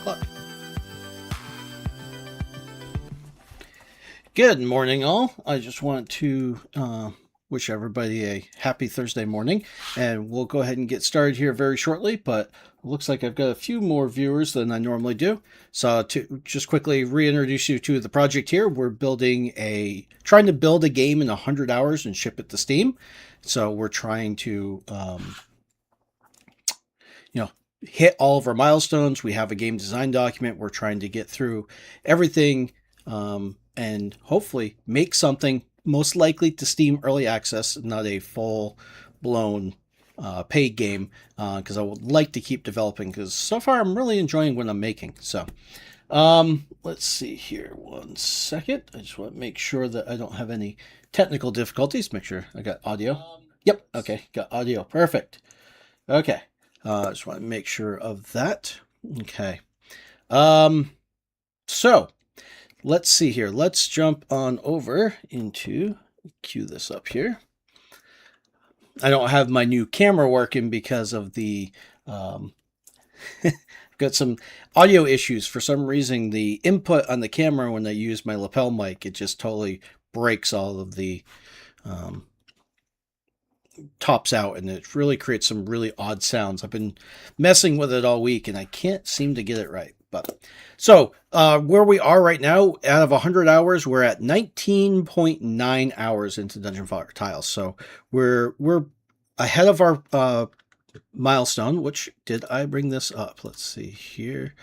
o'clock. Good morning, all. I just want to wish everybody a happy Thursday morning, and we'll go ahead and get started here very shortly, but it looks like I've got a few more viewers than I normally do. So to just quickly reintroduce you to the project here, we're trying to build a game in 100 hours and ship it to Steam. So we're trying to, hit all of our milestones. We have a game design document. We're trying to get through everything and hopefully make something most likely to Steam Early Access, not a full-blown paid game, because I would like to keep developing, because so far I'm really enjoying what I'm making. So let's see here. 1 second. I just want to make sure that I don't have any technical difficulties. Make sure I got audio. Yep. Okay. Got audio. Perfect. Okay. I just want to make sure of that. Okay. So let's see here. Let's jump on over into, cue this up here. I don't have my new camera working because of the, I've got some audio issues. For some reason, the input on the camera when I use my lapel mic, it just totally breaks all of the, tops out, and it really creates some really odd sounds. I've been messing with it all week and I can't seem to get it right. But so where we are right now, out of 100 hours, we're at 19.9 hours into Dungeon Fire Tiles. So we're ahead of our milestone. Which, did I bring this up? Let's see here.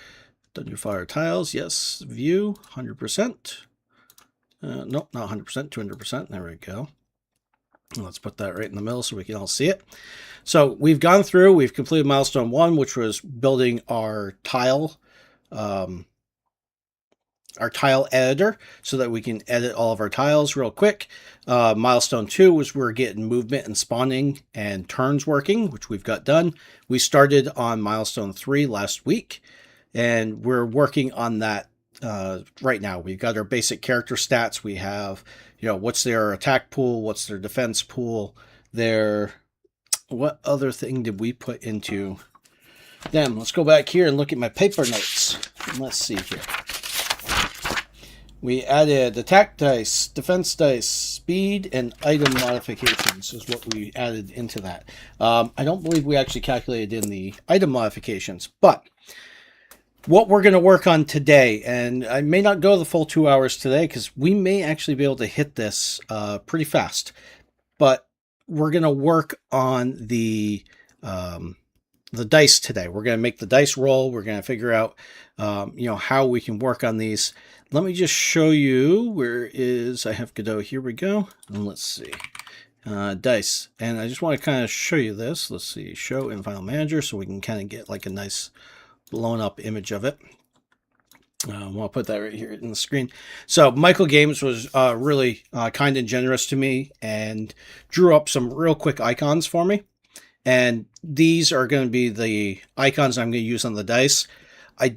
Dungeon Fire Tiles, yes. View 100%. Nope, not 100%, 200%. There we go. Let's put that right in the middle so we can all see it. So we've gone through, we've completed milestone 1, which was building our tile editor so that we can edit all of our tiles real quick. Milestone 2 was we're getting movement and spawning and turns working, which we've got done. We started on milestone 3 last week, and we're working on that right now. We've got our basic character stats. We have, what's their attack pool, what's their defense pool, what other thing did we put into them? Let's go back here and look at my paper notes. Let's see here. We added attack dice, defense dice, speed, and item modifications is what we added into that. I don't believe we actually calculated in the item modifications, but what we're going to work on today, and I may not go the full 2 hours today because we may actually be able to hit this pretty fast, but we're going to work on the dice today. We're going to make the dice roll. We're going to figure out, how we can work on these. Let me just show you I have Godot. Here we go. And let's see. Dice. And I just want to kind of show you this. Let's see. Show in File Manager so we can kind of get like a nice blown up image of it. I'll put that right here in the screen. So Michael Games was really kind and generous to me and drew up some real quick icons for me. And these are going to be the icons I'm going to use on the dice. I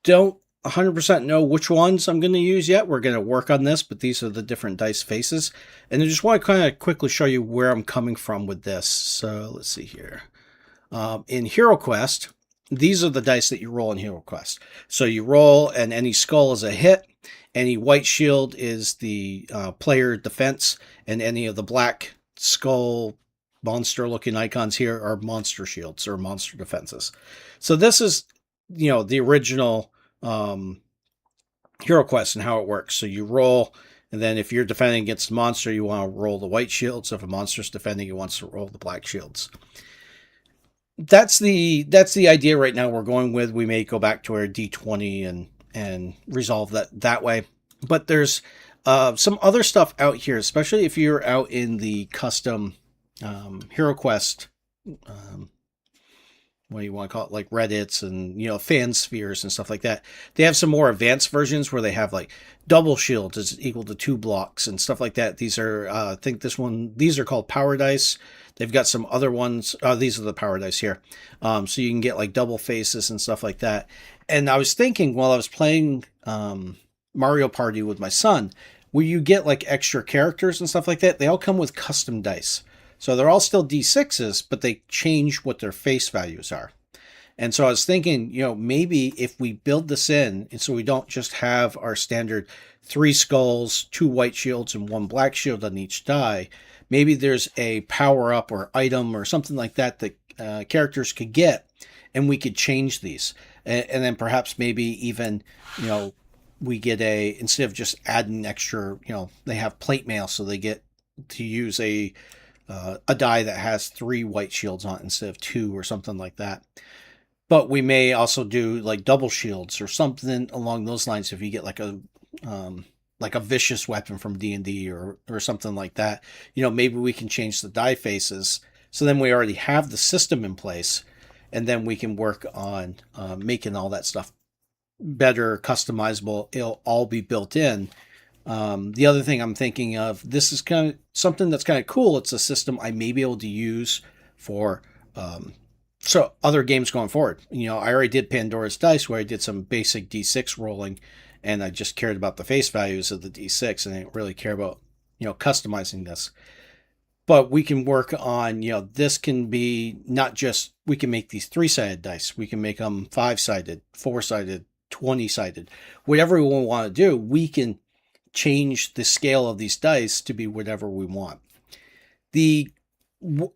don't 100% know which ones I'm going to use yet. We're going to work on this, but these are the different dice faces. And I just want to kind of quickly show you where I'm coming from with this. So let's see here. In Hero Quest, these are the dice that you roll in Hero Quest. So you roll, and any skull is a hit. Any white shield is the player defense, and any of the black skull monster-looking icons here are monster shields or monster defenses. So this is, the original Hero Quest and how it works. So you roll, and then if you're defending against a monster, you want to roll the white shields. If a monster's defending, you want to roll the black shields. That's the idea right now we're going with. We may go back to our D20 and resolve that way. But there's some other stuff out here, especially if you're out in the custom Hero Quest, what do you want to call it, like Reddits and, fan spheres and stuff like that. They have some more advanced versions where they have like double shields is equal to 2 blocks and stuff like that. These are, I think these are called power dice. They've got some other ones. These are the power dice here. So you can get like double faces and stuff like that. And I was thinking while I was playing Mario Party with my son, where you get like extra characters and stuff like that, they all come with custom dice. So they're all still D6s, but they change what their face values are. And so I was thinking, maybe if we build this in, and so we don't just have our standard 3 skulls, 2 white shields, and 1 black shield on each die, maybe there's a power up or item or something like that that characters could get, and we could change these. And then perhaps maybe even, we get instead of just adding extra, they have plate mail, so they get to use a die that has 3 white shields on it instead of 2 or something like that. But we may also do like double shields or something along those lines. If you get like a vicious weapon from D&D or something like that, maybe we can change the die faces. So then we already have the system in place, and then we can work on making all that stuff better, customizable. It'll all be built in. The other thing I'm thinking of, this is kind of something that's kind of cool. It's a system I may be able to use for so other games going forward. I already did Pandora's Dice, where I did some basic D6 rolling, and I just cared about the face values of the D6, and I didn't really care about customizing this. But we can work on, this can be not just, we can make these 3-sided dice. We can make them 5-sided, 4-sided, 20-sided. Whatever we want to do, we can change the scale of these dice to be whatever we want.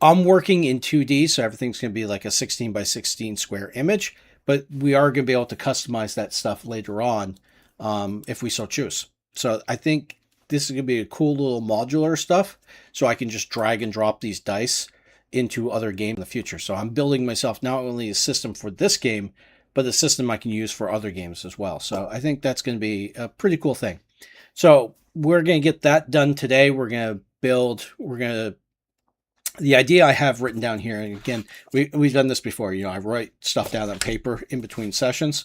I'm working in 2D, so everything's going to be like a 16 by 16 square image, but we are going to be able to customize that stuff later on if we so choose. So I think this is going to be a cool little modular stuff, so I can just drag and drop these dice into other games in the future. So I'm building myself not only a system for this game, but a system I can use for other games as well. So I think that's going to be a pretty cool thing. So we're going to get that done today. The idea I have written down here, and again, we've done this before. I write stuff down on paper in between sessions.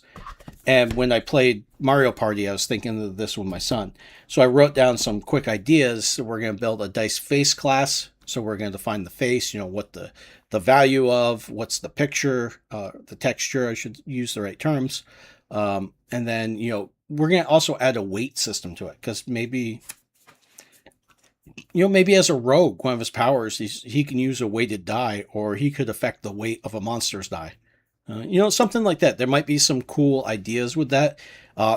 And when I played Mario Party, I was thinking of this with my son. So I wrote down some quick ideas. So we're going to build a dice face class. So we're going to define the face, what the value of, what's the picture, the texture, I should use the right terms. And then, we're going to also add a weight system to it, because maybe as a rogue, one of his powers, he can use a weighted die, or he could affect the weight of a monster's die. Something like that. There might be some cool ideas with that.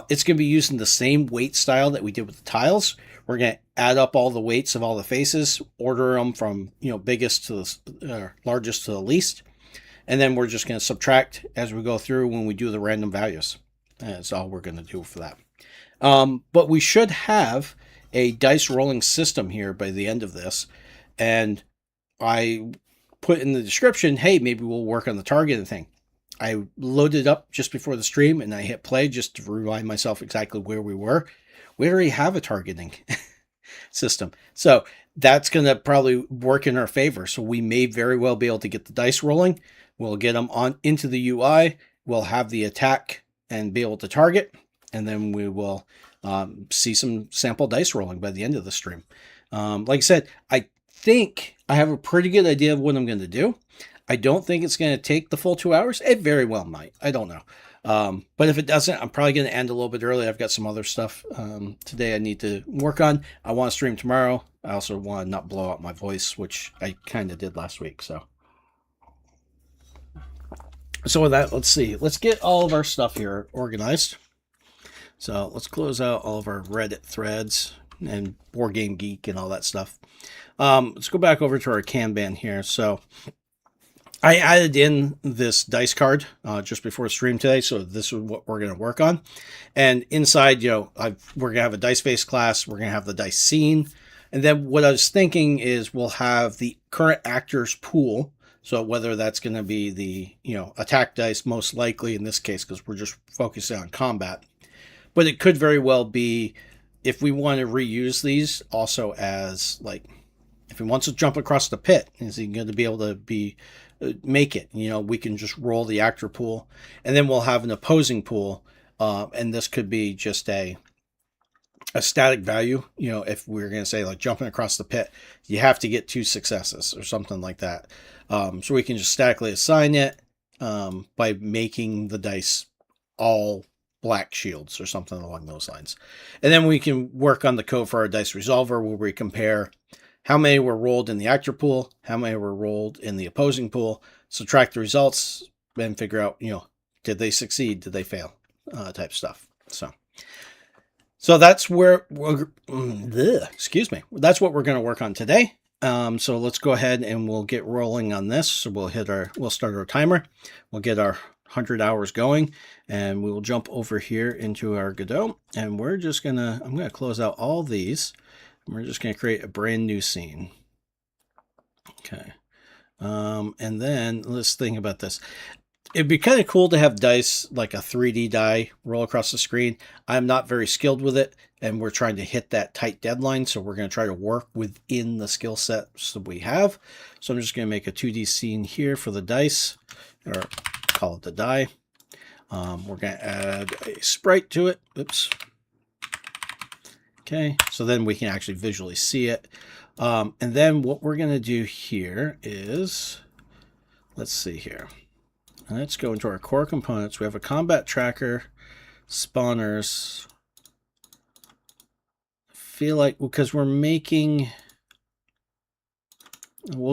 It's going to be using the same weight style that we did with the tiles. We're going to add up all the weights of all the faces, order them from, biggest to the largest to the least. And then we're just going to subtract as we go through when we do the random values. That's all we're going to do for that. But we should have a dice rolling system here by the end of this. And I put in the description, hey, maybe we'll work on the targeting thing. I loaded up just before the stream, and I hit play just to remind myself exactly where we were. We already have a targeting system. So that's going to probably work in our favor. So we may very well be able to get the dice rolling. We'll get them on into the UI. We'll have the attack and be able to target. And then we will see some sample dice rolling by the end of the stream. Like I said, I think I have a pretty good idea of what I'm going to do. I don't think it's going to take the full 2 hours. It very well might. I don't know. But if it doesn't, I'm probably going to end a little bit early. I've got some other stuff today I need to work on. I want to stream tomorrow. I also want to not blow out my voice, which I kind of did last week. So with that, let's see. Let's get all of our stuff here organized. So let's close out all of our Reddit threads and Board Game Geek and all that stuff. Let's go back over to our Kanban here. So I added in this dice card just before stream today, so this is what we're going to work on. And inside, we're going to have a dice face class. We're going to have the dice scene. And then what I was thinking is we'll have the current actors pool. So whether that's going to be the, attack dice, most likely in this case, because we're just focusing on combat. But it could very well be, if we want to reuse these also as, like, if he wants to jump across the pit, is he going to be able to make it? We can just roll the actor pool, and then we'll have an opposing pool, and this could be just a static value. If we're going to say, like, jumping across the pit, you have to get 2 successes or something like that. So we can just statically assign it by making the dice all black shields or something along those lines. And then we can work on the code for our dice resolver, where we compare how many were rolled in the actor pool, how many were rolled in the opposing pool, subtract the results, and figure out, did they succeed? Did they fail? Type stuff. So that's where excuse me. That's what we're going to work on today. So let's go ahead and we'll get rolling on this. So we'll start our timer. We'll get our 100 hours going, and we will jump over here into our Godot, and I'm going to close out all these. And we're just going to create a brand new scene. Okay. And then let's think about this. It'd be kind of cool to have dice, like a 3D die, roll across the screen. I'm not very skilled with it, and we're trying to hit that tight deadline, so we're going to try to work within the skill sets that we have. So I'm just going to make a 2D scene here for the dice, or call it the die. We're going to add a sprite to it. Oops. Okay, so then we can actually visually see it. And then what we're going to do here is, let's see here. Let's go into our core components. We have a combat tracker, spawners. I feel like, because we'll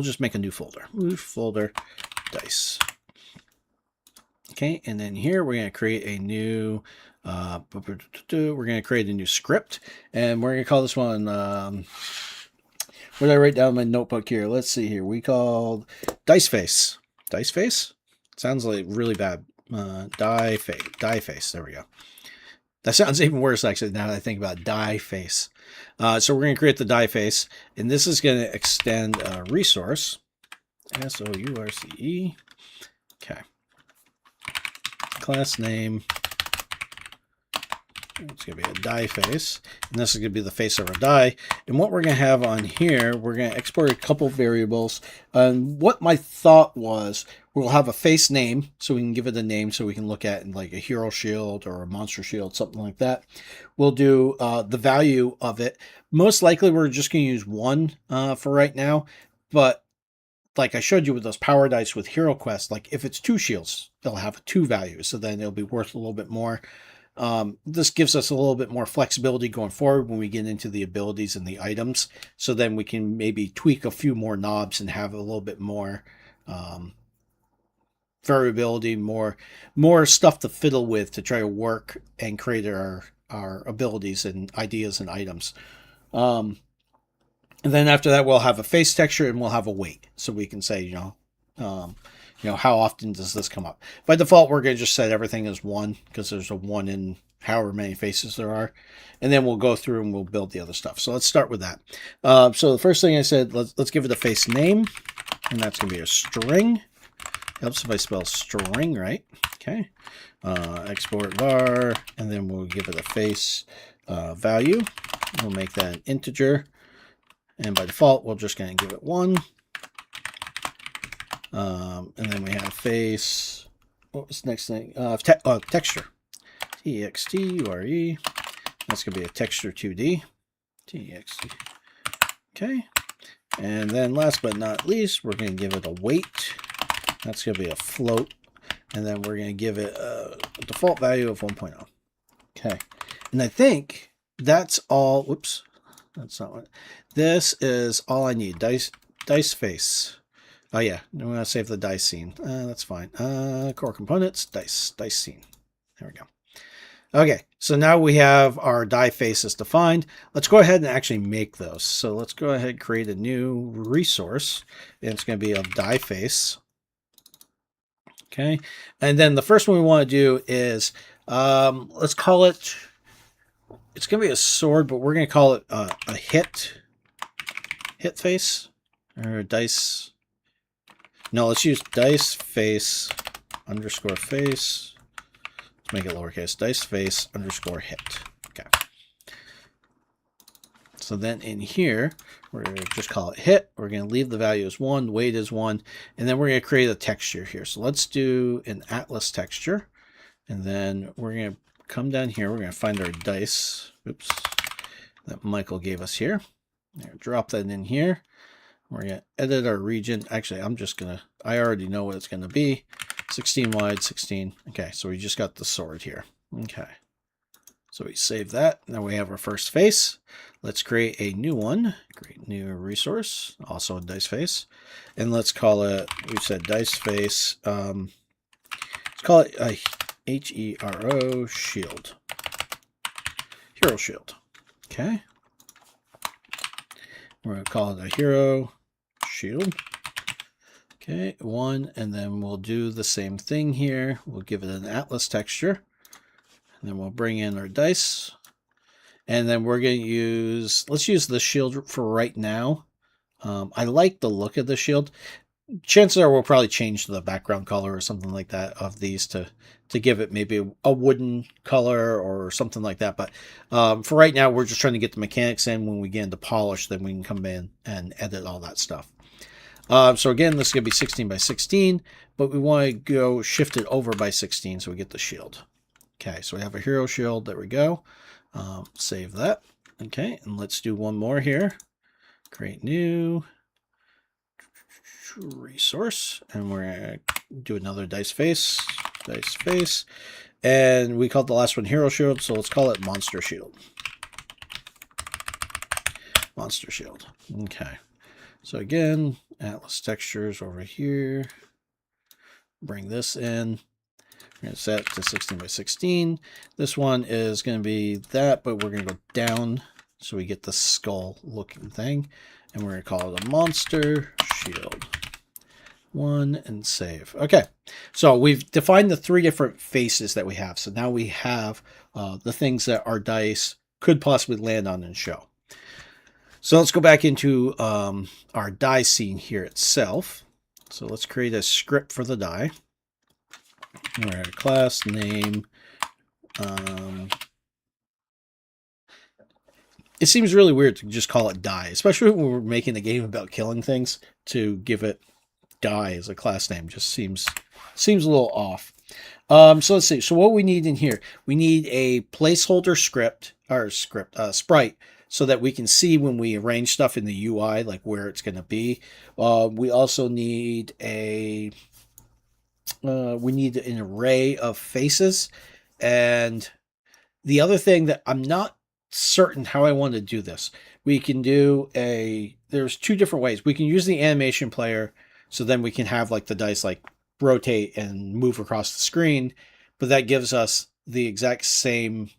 just make a new folder. New folder, dice. Okay, and then here we're going to create a new, script, and we're going to call this one, what did I write down in my notebook here? Let's see here. We called dice face. Dice face? Sounds like really bad. Die face. There we go. That sounds even worse, actually, now that I think about die face. So we're going to create the die face, and this is going to extend a resource. SOURCE. Okay. Class name. It's going to be a die face, and this is going to be the face of our die. And what we're going to have on here, we're going to export a couple variables. And what my thought was, we'll have a face name, so we can give it a name, so we can look at like a hero shield or a monster shield, something like that. We'll do the value of it. Most likely, we're just going to use 1 for right now, but like I showed you with those power dice with Hero Quest, like if it's 2 shields, they'll have a 2 value, so then it'll be worth a little bit more. This gives us a little bit more flexibility going forward when we get into the abilities and the items. So then we can maybe tweak a few more knobs and have a little bit more variability, more stuff to fiddle with to try to work and create our abilities and ideas and items. And then after that, we'll have a face texture and we'll have a weight. So we can say, how often does this come up? By default, we're going to just set everything as 1 because there's a 1 in however many faces there are. And then we'll go through and we'll build the other stuff. So let's start with that. So the first thing I said, let's give it a face name. And that's going to be a string. Helps if I spell string right. Okay. Export var. And then we'll give it a face value. We'll make that an integer. And by default, we're just going to give it 1. And then we have face. What was the next thing? Texture. TXTURE. That's going to be a texture 2D. TXT. Okay. And then last but not least, we're going to give it a weight. That's going to be a float. And then we're going to give it a default value of 1.0. Okay. And I think that's all. Whoops. That's not what. This is all I need. Dice face. Oh yeah, I'm going to save the dice scene. That's fine. Core components, dice scene. There we go. Okay, so now we have our die faces defined. Let's go ahead and actually make those. So let's go ahead and create a new resource. And it's going to be a die face. Okay, and then the first one we want to do is, let's call it, it's going to be a sword, but we're going to call it a hit face, or dice. No, let's use dice face underscore face. Let's make it lowercase. Dice face underscore hit. Okay. So then in here, we're going to just call it hit. We're going to leave the value as 1, weight is 1, and then we're going to create a texture here. So let's do an atlas texture. And then we're going to come down here. We're going to find our dice. Oops. That Michael gave us here. Drop that in here. We're going to edit our region. Actually, I already know what it's going to be. 16 wide, 16. Okay, so we just got the sword here. Okay. So we save that. Now we have our first face. Let's create a new one. Create new resource. Also a dice face. And let's call it, we said dice face call it a HERO shield. Hero shield. Okay. We're going to call it a hero shield. Okay, 1, and then we'll do the same thing here. We'll give it an atlas texture. And then we'll bring in our dice. And then we're going to use, let's use the shield for right now. I like the look of the shield. Chances are we'll probably change the background color or something like that of these to give it maybe a wooden color or something like that. But for right now, we're just trying to get the mechanics in. When we get into polish, then we can come in and edit all that stuff. So again, this is going to be 16 by 16, but we want to go shift it over by 16 so we get the shield. Okay, so we have a hero shield. There we go. Save that. Okay, and let's do one more here. Create new resource, and we're going to do another dice face, and we called the last one hero shield, so let's call it monster shield. Monster shield. Okay. So again, atlas textures over here. Bring this in. We're going to set it to 16 by 16. This one is going to be that, but we're going to go down so we get the skull looking thing. And we're going to call it a monster shield. 1 and save. Okay, so we've defined the 3 different faces that we have. So now we have the things that our dice could possibly land on and show. So let's go back into our die scene here itself. So let's create a script for the die. We're at a class name. It seems really weird to just call it die, especially when we're making a game about killing things. To give it die as a class name just seems a little off. So let's see. So what we need in here, we need a placeholder sprite, so that we can see when we arrange stuff in the UI, like where it's going to be. We also need an array of faces. And the other thing that I'm not certain how I want to do this, we can do there's 2 different ways. We can use the animation player, so then we can have like the dice like rotate and move across the screen, but that gives us the exact same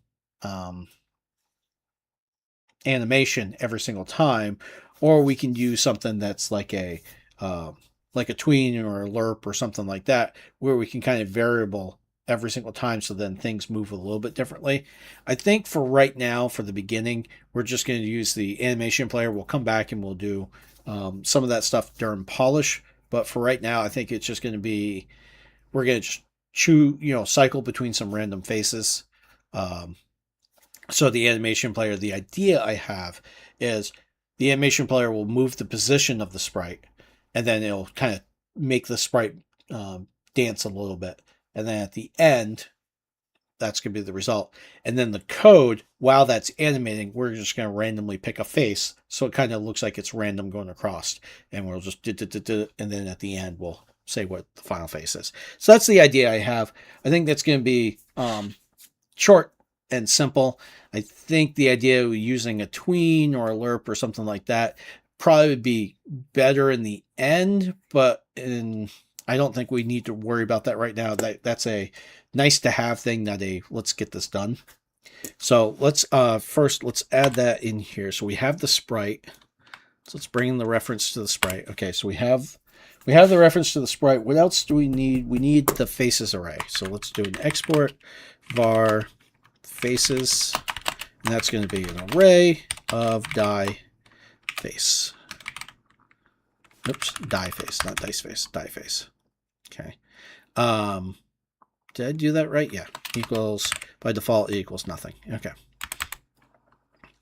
animation every single time. Or we can use something that's like a tween or a lerp or something like that, where we can kind of variable every single time, so then things move a little bit differently. I think for right now, for the beginning, we're just going to use the animation player. We'll come back and we'll do some of that stuff during polish, but for right now, I think it's just going to be, we're going to just cycle between some random faces. So the animation player, the idea I have is the animation player will move the position of the sprite, and then it'll kind of make the sprite dance a little bit. And then at the end, that's going to be the result. And then the code, while that's animating, we're just going to randomly pick a face. So it kind of looks like it's random going across. And we'll just and then at the end, we'll say what the final face is. So that's the idea I have. I think that's going to be short and simple. I think the idea of using a tween or a lerp or something like that probably would be better in the end, but I don't think we need to worry about that right now. That's a nice to have thing, not a let's get this done. So let's first let's add that in here. So we have the sprite. So let's bring in the reference to the sprite. Okay, so we have the reference to the sprite. What else do we need? We need the faces array. So let's do an export var faces, and that's going to be an array of die face. Oops, die face, not dice face, die face. Okay. Did I do that right? Yeah. Equals, by default, it equals nothing. Okay.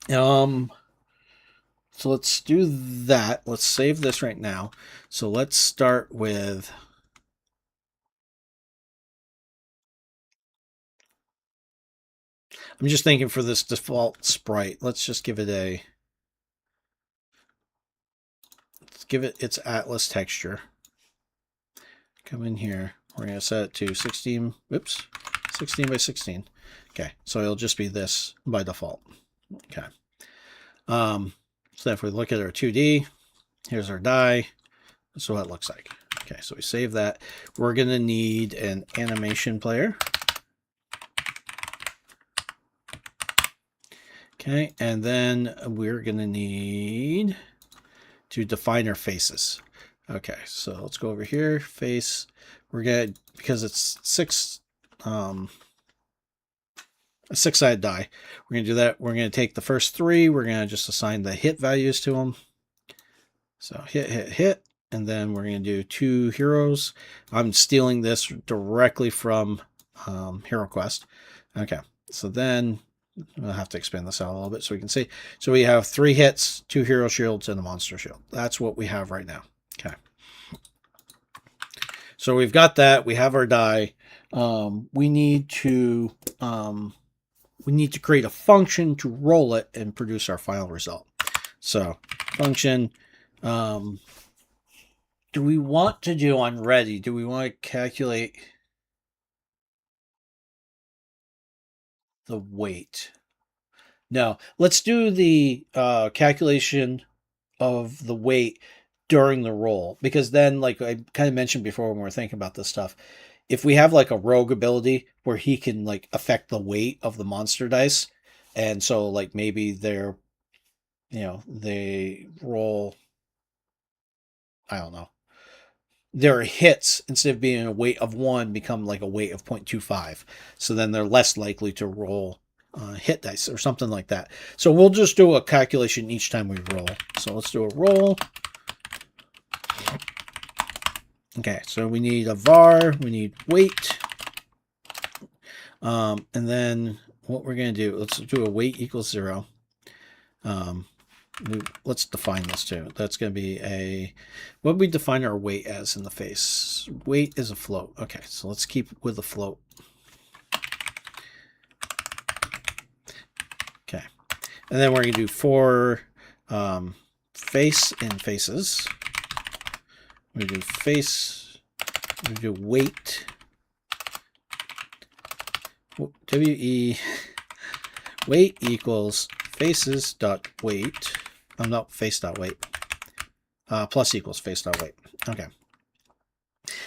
So let's do that. Let's save this right now. So let's start with I'm just thinking for this default sprite, let's just give it its atlas texture. Come in here. We're going to set it to 16 by 16. Okay, so it'll just be this by default. Okay. So if we look at our 2D, here's our die. That's what it looks like. Okay, so we save that. We're going to need an animation player. Okay, and then we're going to need to define our faces. Okay, so let's go over here, face. We're going to, because it's a six-sided die, we're going to do that. We're going to take the first three. We're going to just assign the hit values to them. So hit, hit, hit. And then we're going to do 2 heroes. I'm stealing this directly from Hero Quest. Okay, so then I'll have to expand this out a little bit so we can see. So we have 3 hits, 2 hero shields, and a monster shield. That's what we have right now. Okay. So we've got that. We have our die. We need to create a function to roll it and produce our final result. So function. Do we want to do on ready? Do we want to calculate the weight? No, let's do the calculation of the weight during the roll, because then, like I kind of mentioned before when we were thinking about this stuff, if we have like a rogue ability where he can like affect the weight of the monster dice, and so like maybe they're, they roll, I don't know, their hits, instead of being a weight of 1, become like a weight of 0.25. So then they're less likely to roll hit dice or something like that. So we'll just do a calculation each time we roll. So let's do a roll. Okay, so we need a var, we need weight. And then what we're going to do, let's do a weight equals 0. Let's define this too. That's going to be what we define our weight as in the face. Weight is a float. Okay, so let's keep it with a float. Okay, and then we're going to do for face and faces. We do face. We do weight. WE weight equals faces dot weight. Oh no, face dot weight. Plus equals face dot weight. Okay.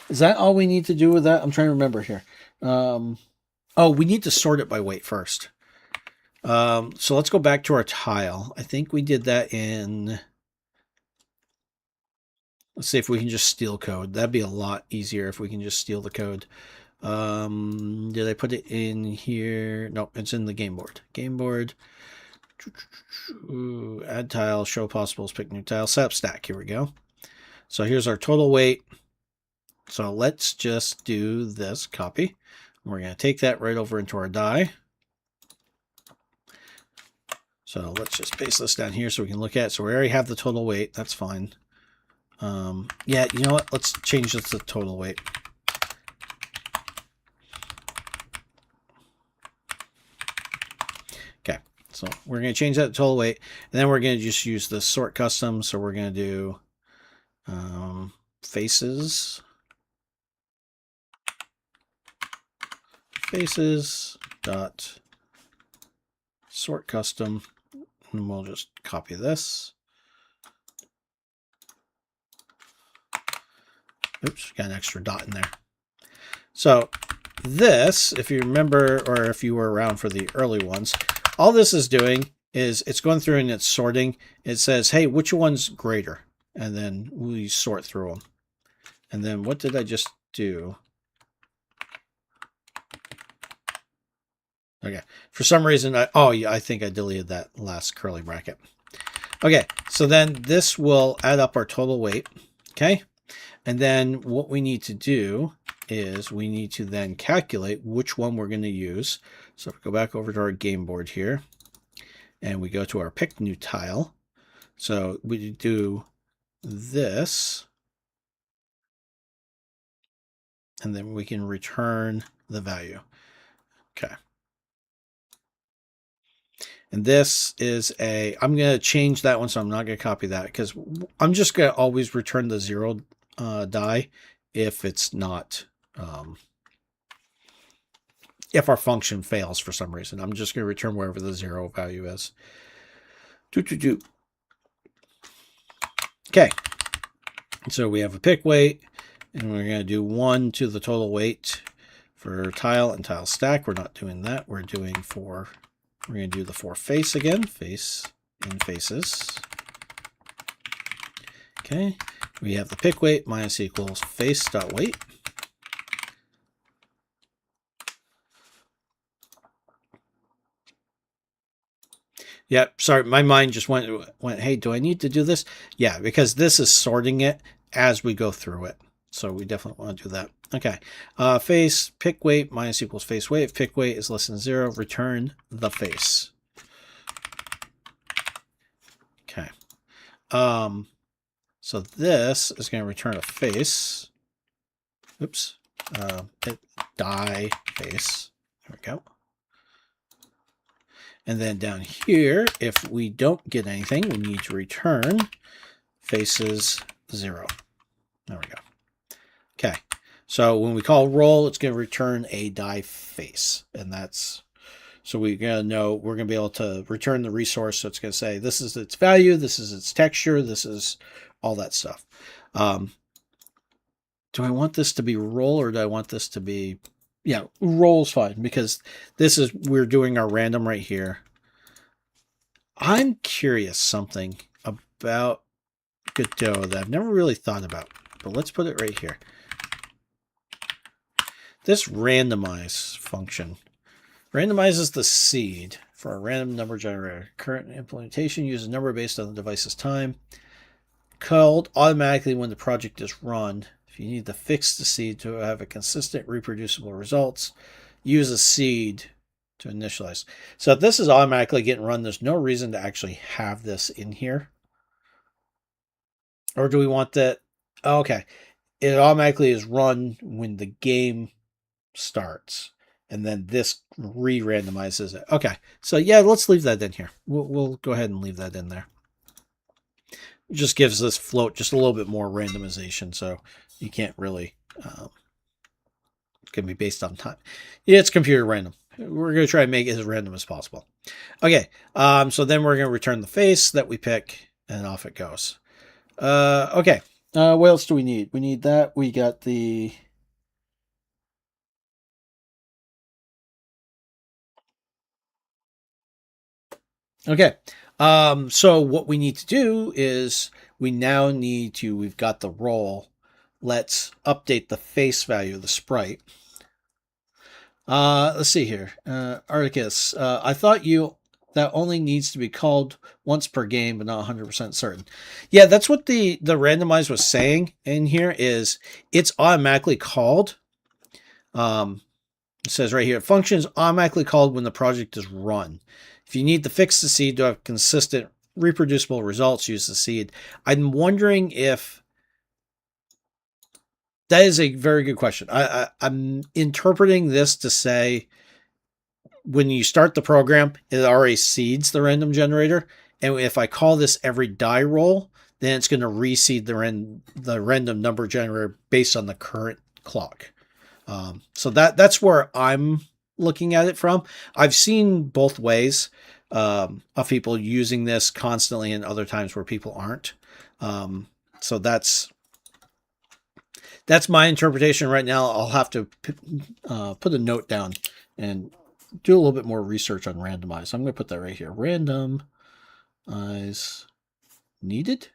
Is that all we need to do with that? I'm trying to remember here. Oh, we need to sort it by weight first. So let's go back to our tile. I think we did that in. Let's see if we can just steal code. That'd be a lot easier if we can just steal the code. Did I put it in here? No, it's in the game board. Game board. Add tile, show possibles, pick new tile, set up stack. Here we go. So here's our total weight. So let's just do this copy. We're going to take that right over into our die. So let's just paste this down here so we can look at it. So we already have the total weight. That's fine. Yeah, you know what? Let's change this to total weight. Okay, so we're going to change that to total weight, and then we're going to just use the sort custom. So we're going to do faces dot sort custom, and we'll just copy this. Oops, got an extra dot in there. So this, if you remember, or if you were around for the early ones, all this is doing is it's going through and it's sorting. It says, hey, which one's greater? And then we sort through them. And then what did I just do? Okay, for some reason, I think I deleted that last curly bracket. Okay, so then this will add up our total weight. Okay. And then what we need to do is we need to then calculate which one we're going to use. So go back over to our game board here, and we go to our pick new tile. So we do this, and then we can return the value. Okay. And this is I'm going to change that one, so I'm not going to copy that, because I'm just going to always return the 0 die if it's not, if our function fails for some reason. I'm just going to return wherever the 0 value is. Okay, so we have a pick weight, And we're going to do 1 to the total weight for tile and tile stack. We're not doing that. We're going to do the for face again, face and faces. Okay, we have the pick weight minus equals face.weight. Yep, sorry, my mind just went, hey, do I need to do this? Yeah, because this is sorting it as we go through it. So we definitely want to do that. Okay, face pick weight minus equals face weight. If pick weight is less than 0, return the face. Okay. So this is going to return a face. Oops. Die face. There we go. And then down here, if we don't get anything, we need to return faces 0. There we go. Okay. So when we call roll, it's going to return a die face. And that's, so we're going to know, we're going to be able to return the resource. So it's going to say, this is its value, this is its texture, this is all that stuff. Do I want this to be roll or do I want this to be, yeah, roll's fine because this is, we're doing our random right here. I'm curious something about Godot that I've never really thought about, but let's put it right here. This randomize function randomizes the seed for a random number generator. Current implementation uses a number based on the device's time. Called automatically when the project is run. If you need to fix the seed to have a consistent reproducible results, use a seed to initialize. So if this is automatically getting run, there's no reason to actually have this in here. Or do we want that? Oh, okay. It automatically is run when the game starts. And then this re-randomizes it. Okay. So yeah, let's leave that in here. We'll go ahead and leave that in there. It just gives this float just a little bit more randomization. So you can't really, it's going to be based on time. Yeah, it's computer random. We're going to try and make it as random as possible. Okay. So then we're going to return the face that we pick and off it goes. Okay. What else do we need? We need that. We got the, okay. So what we need to do is we now need to, we've got the roll. Let's update the face value of the sprite. Let's see here. Articus, I thought that only needs to be called once per game, but not 100% certain. Yeah, that's what the randomize was saying in here is it's automatically called. It says right here, function is automatically called when the project is run. If you need to fix the seed to have consistent reproducible results, use the seed. I'm wondering if that is a very good question. I'm interpreting this to say when you start the program, it already seeds the random generator. And if I call this every die roll, then it's going to reseed the random number generator based on the current clock. So that's where I'm looking at it from. I've seen both ways of people using this constantly and other times where people aren't. So that's my interpretation right now. I'll have to put a note down and do a little bit more research on randomize. I'm going to put that right here. Randomize needed.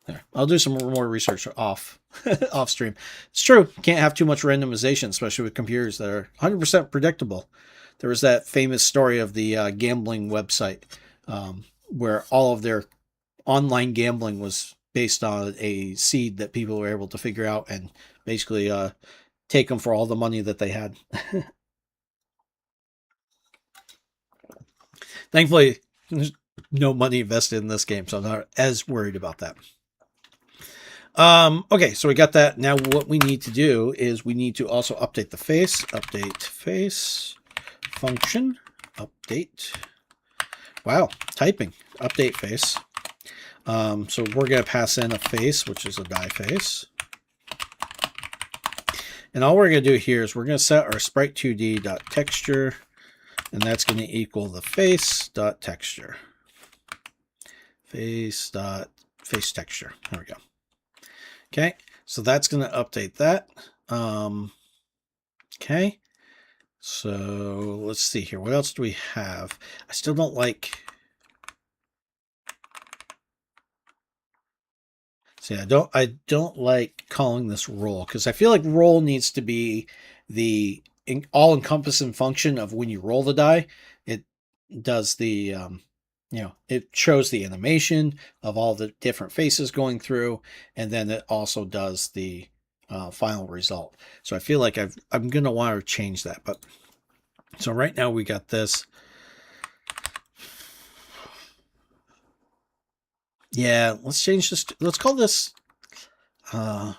There. I'll do some more research off stream. It's true. Can't have too much randomization, especially with computers that are 100% predictable. There was that famous story of the gambling website where all of their online gambling was based on a seed that people were able to figure out and basically take them for all the money that they had. Thankfully, there's no money invested in this game, so I'm not as worried about that. Okay, so we got that. Now what we need to do is we need to also update the face. Update face function. Update. Wow, typing. Update face. So we're going to pass in a face, which is a die face. And all we're going to do here is we're going to set our sprite2d.texture, and that's going to equal the face.texture. Face texture. There we go. Okay, so that's going to update that. Okay, so let's see here. What else do we have? I still don't like... See, I don't like calling this roll, because I feel like roll needs to be the all-encompassing function of when you roll the die. It does the it shows the animation of all the different faces going through, and then it also does the final result. So I feel like I'm gonna want to change that. But so right now we got this. Yeah, let's change this. Let's call this, because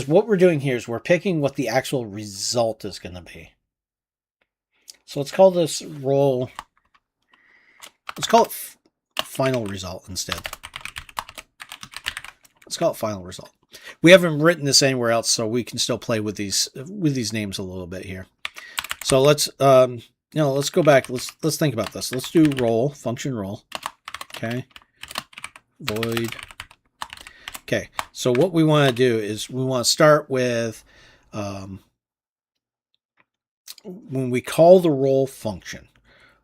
what we're doing here is we're picking what the actual result is going to be. So let's call this roll. Let's call it final result instead. Let's call it final result. We haven't written this anywhere else, so we can still play with these names a little bit here. So let's let's go back. Let's think about this. Let's do roll, function roll. Okay. Void. Okay. So what we want to do is we want to start with when we call the roll function,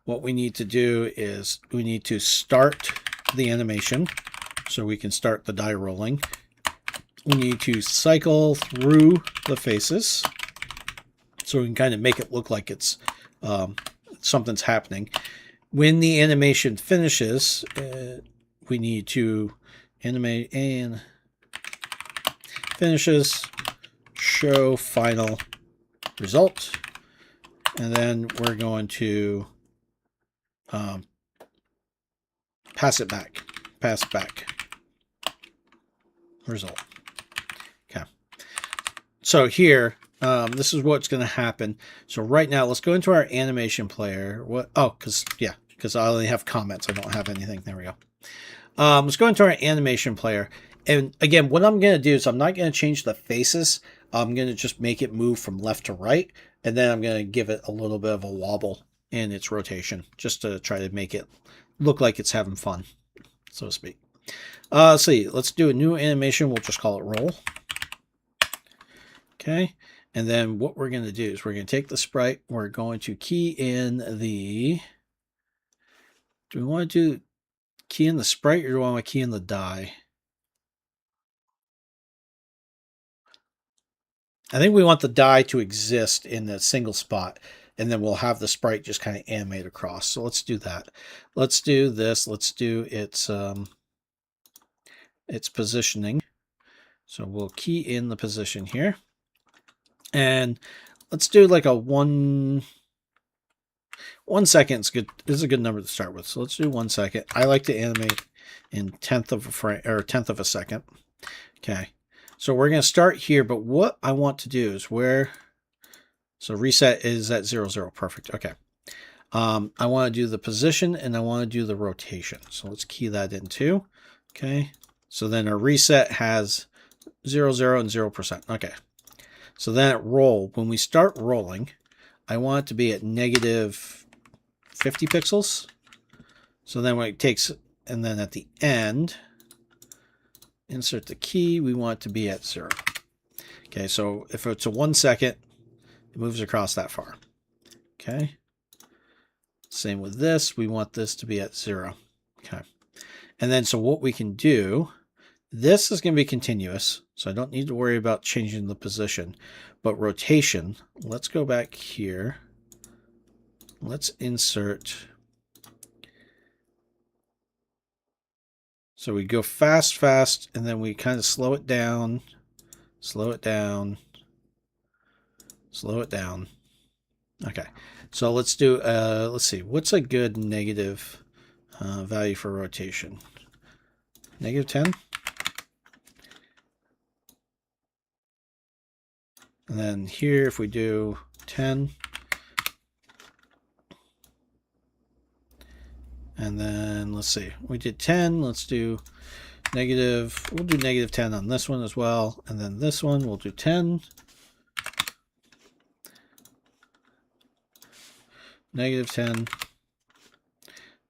what we need to do is we need to start the animation so we can start the die rolling. We need to cycle through the faces so we can kind of make it look like it's something's happening. When the animation finishes, we need to animate and finishes, show final result, and then we're going to pass back result. Okay, so here this is what's going to happen. So right now let's go into our animation player. Because I only have comments, I don't have anything. There we go. Let's go into our animation player, and again what I'm going to do is I'm not going to change the faces. I'm going to just make it move from left to right, and then I'm going to give it a little bit of a wobble in its rotation just to try to make it look like it's having fun, so to speak. Let's see, let's do a new animation. We'll just call it roll. Okay, and then what we're going to do is we're going to take the sprite, we're going to key in the, do we want to do key in the sprite or do we want to key in the die? I think we want the die to exist in a single spot, and then we'll have the sprite just kind of animate across. So let's do that. Let's do this. Let's do its positioning. So we'll key in the position here, and let's do like a 1 second. It's good. This is a good number to start with. So let's do 1 second. I like to animate in 1/10 of a frame or 1/10 of a second. Okay. So we're going to start here, but what I want to do is so reset is at 0, 0. Perfect. Okay. I want to do the position and I want to do the rotation. So let's key that in too. Okay. So then our reset has 0, 0 and 0%. Okay. So then at roll, when we start rolling, I want it to be at negative 50 pixels. So then when it takes, and then at the end, insert the key, we want it to be at 0. Okay, so if it's a 1 second, it moves across that far. Okay. Same with this, we want this to be at 0. Okay. And then so what we can do, this is going to be continuous, so I don't need to worry about changing the position. But rotation, let's go back here. Let's insert. So we go fast, fast, and then we kind of slow it down, slow it down, slow it down. Okay, so let's do, let's see, what's a good negative value for rotation? Negative 10? And then here, if we do 10, and then let's see, we did 10, let's do negative, we'll do negative 10 on this one as well, and then this one we'll do 10, negative 10,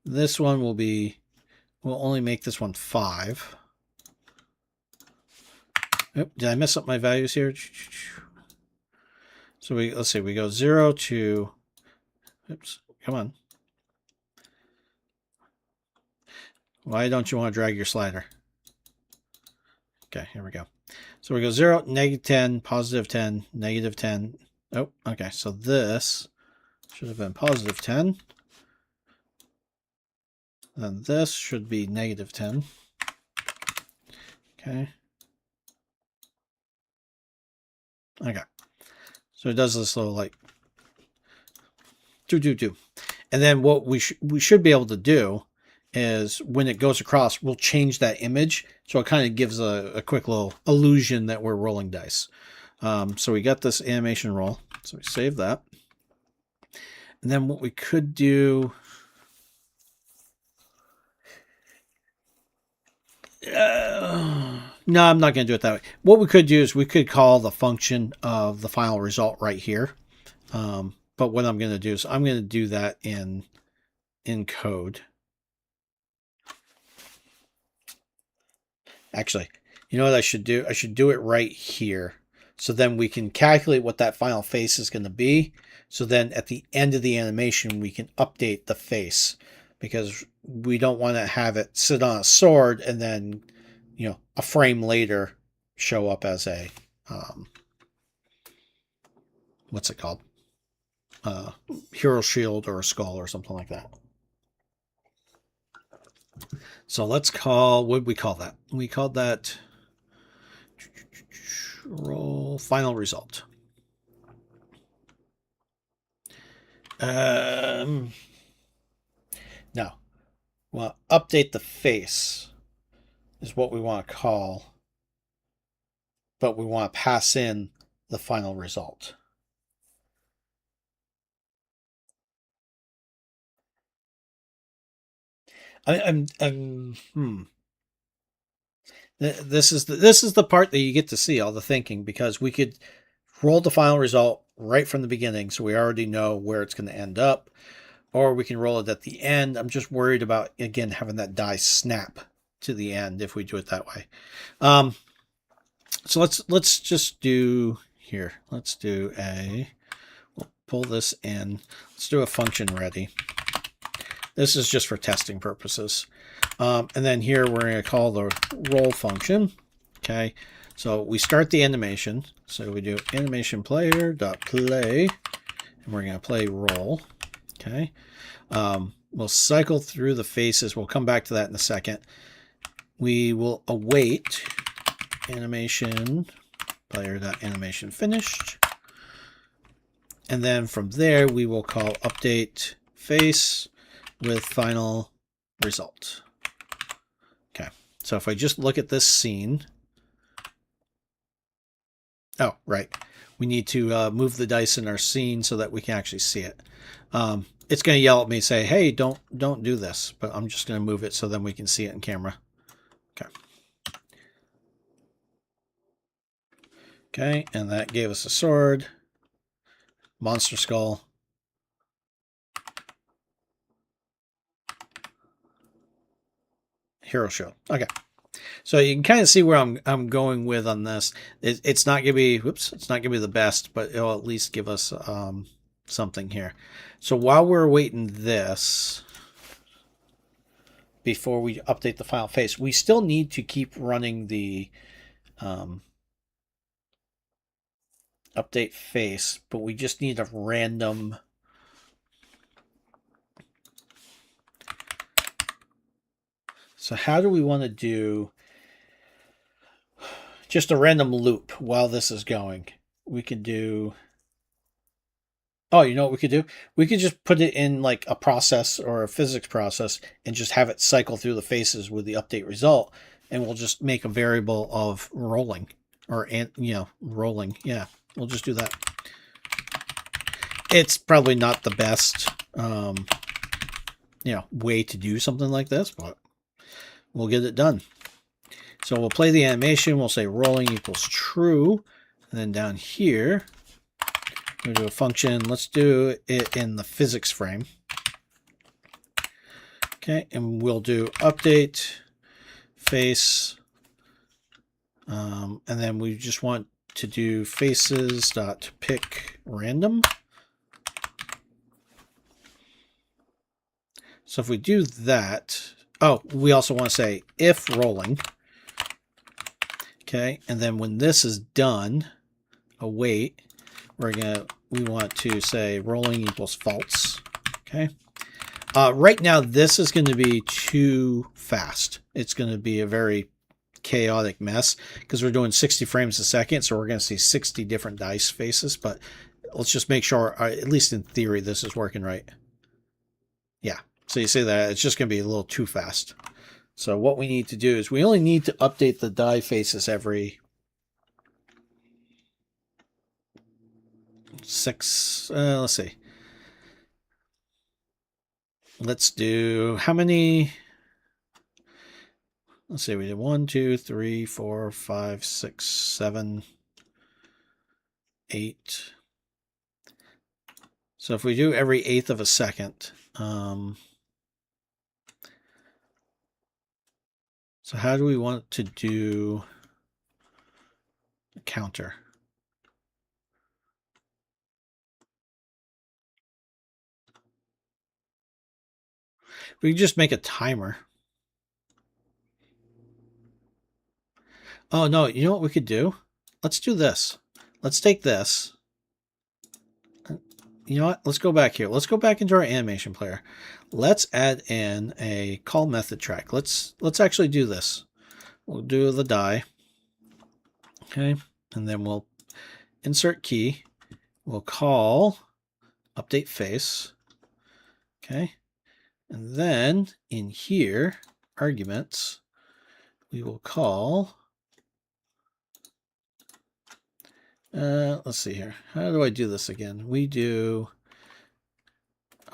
this one will be, we'll only make this one 5, Oh, did I mess up my values here? So let's see, we go 0 to, oops, come on. Why don't you want to drag your slider? Okay, here we go. So we go 0, -10, +10, -10. Oh, okay, so this should have been +10. And this should be -10. Okay. Okay. So it does this little like do. And then what we should be able to do is when it goes across, we'll change that image. So it kind of gives a quick little illusion that we're rolling dice. So we got this animation roll. So we save that. And then what we could do... no, I'm not going to do it that way. What we could do is we could call the function of the final result right here. But what I'm going to do is I'm going to do that in code. Actually, you know what I should do? I should do it right here. So then we can calculate what that final face is going to be. So then at the end of the animation, we can update the face, because we don't want to have it sit on a sword and then, you know, a frame later show up as a, what's it called? Hero shield or a skull or something like that. So let's call, what did we call that? We called that roll final result. No. Well, update the face is what we want to call, but we want to pass in the final result. This is the part that you get to see all the thinking, because we could roll the final result right from the beginning, so we already know where it's going to end up, or we can roll it at the end. I'm just worried about, again, having that die snap to the end if we do it that way. So let's just do here. Let's do we'll pull this in. Let's do a function ready. This is just for testing purposes. And then here we're going to call the roll function. Okay. So we start the animation. So we do animation player.play, and we're going to play roll. Okay. We'll cycle through the faces. We'll come back to that in a second. We will await animation player.animation finished. And then from there, we will call update face with final result. Okay. So if I just look at this scene, oh, right. We need to move the dice in our scene so that we can actually see it. It's going to yell at me, say, hey, don't do this, but I'm just going to move it so then we can see it in camera. Okay. Okay, and that gave us a sword, monster skull, hero shield. Okay. So you can kind of see where I'm going with on this. It's not gonna be it's not gonna be the best, but it'll at least give us something here. So while we're waiting this, before we update the final face, we still need to keep running the update face, but we just need a random So how do we want to do just a random loop while this is going? We could do, oh, you know what we could do? We could just put it in like a process or a physics process and just have it cycle through the faces with the update result. And we'll just make a variable of rolling or, rolling. Yeah, we'll just do that. It's probably not the best, way to do something like this, but we'll get it done. So we'll play the animation. We'll say rolling equals true. And then down here, we'll do a function. Let's do it in the physics frame. Okay, and we'll do update face And then we just want to do faces.pick random. So if we do that, oh, we also want to say if rolling. Okay, and then when this is done, await, we want to say rolling equals false. Okay. Right now, this is going to be too fast. It's going to be a very chaotic mess because we're doing 60 frames a second, so we're going to see 60 different dice faces. But let's just make sure, at least in theory, this is working right. Yeah. So you see that it's just going to be a little too fast. So what we need to do is we only need to update the die faces every 6. Let's see. Let's do how many? Let's see. We did 1, 2, 3, 4, 5, 6, 7, 8. So if we do every 1/8 of a second, so how do we want to do a counter? We can just make a timer. Oh, no. You know what we could do? Let's do this. Let's take this. You know what? Let's go back here. Let's go back into our animation player. Let's add in a call method track. Let's actually do this. We'll do the die. Okay. And then we'll insert key. We'll call update face. Okay. And then in here, arguments, we will call, let's see here. How do I do this again? I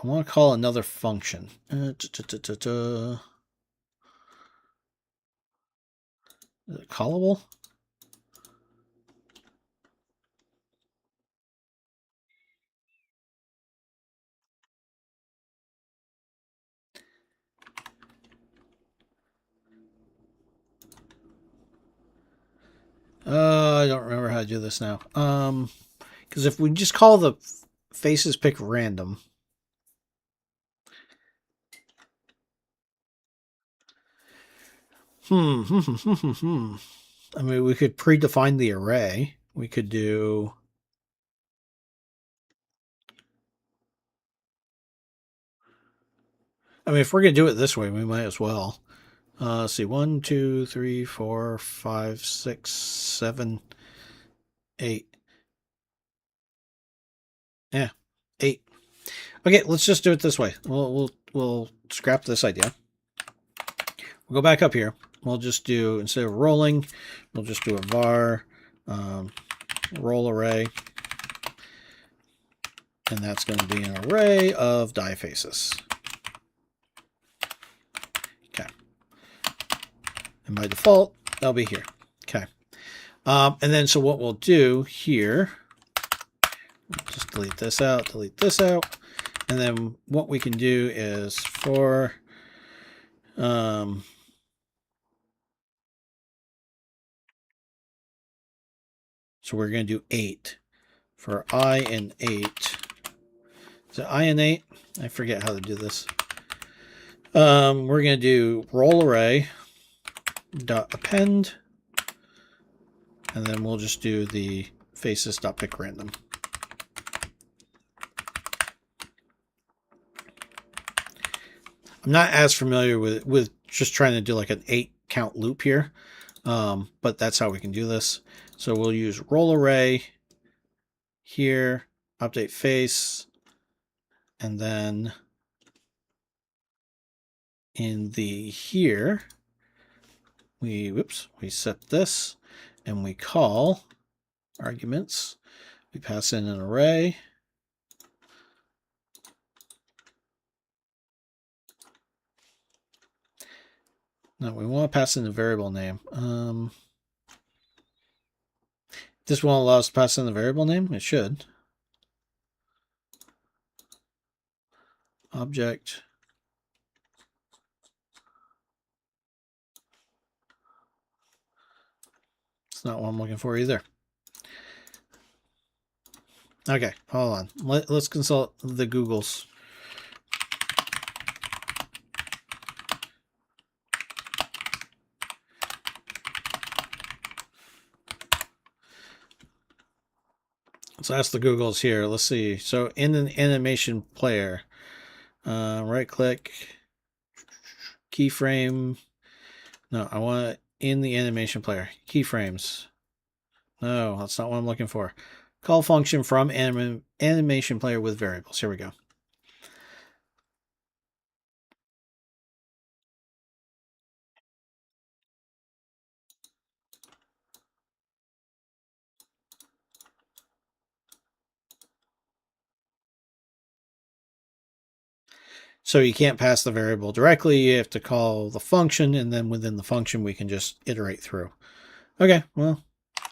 want to call another function. Is it callable? I don't remember how to do this now. Because if we just call the faces pick random. I mean, we could predefine the array. We could do. I mean, if we're going to do it this way, we might as well. Let's see. 1, 2, 3, 4, 5, 6, 7, 8. Yeah, 8. Okay, let's just do it this way. We'll scrap this idea. We'll go back up here. We'll just do, instead of rolling, we'll just do a var roll array. And that's going to be an array of die faces. Okay. And by default, they'll be here. Okay. And then so what we'll do here, just delete this out. And then what we can do is for so we're going to do 8 for I and 8. Is it I and 8? I forget how to do this. We're going to do roll array dot append, and then we'll just do the faces dot pick random. I'm not as familiar with just trying to do like an 8 count loop here, but that's how we can do this. So we'll use roll array here, update face, and then in the here, we set this and we call arguments. We pass in an array. No, we want to pass in a variable name. This won't allow us to pass in the variable name? It should. Object. That's not what I'm looking for either. Okay, hold on. Let's consult the Googles. Let's ask the Googles here. Let's see. So in an animation player, right click, keyframe. No, I want it in the animation player. Keyframes. No, that's not what I'm looking for. Call function from animation player with variables. Here we go. So you can't pass the variable directly. You have to call the function, and then within the function, we can just iterate through. Okay, well,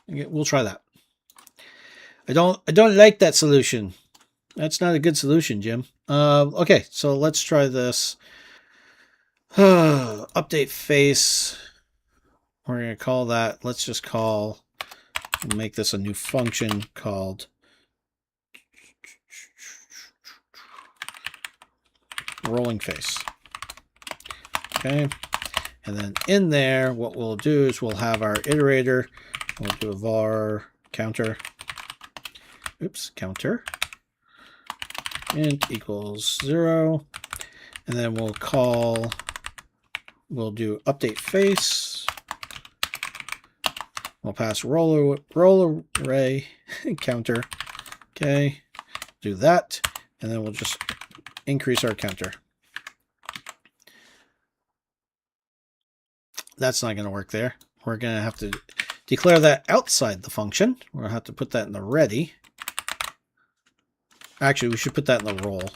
we'll try that. I don't like that solution. That's not a good solution, Jim. Okay, so let's try this. Update face. We're going to call that, let's just call, we'll make this a new function called rolling face. Okay. And then in there, what we'll do is we'll have our iterator. We'll do a var counter. Oops, counter. Int equals 0. And then we'll do update face. We'll pass roll array counter. Okay. Do that. And then we'll just increase our counter. That's not going to work there. We're going to have to declare that outside the function. We're going to have to put that in the ready. Actually, we should put that in the roll.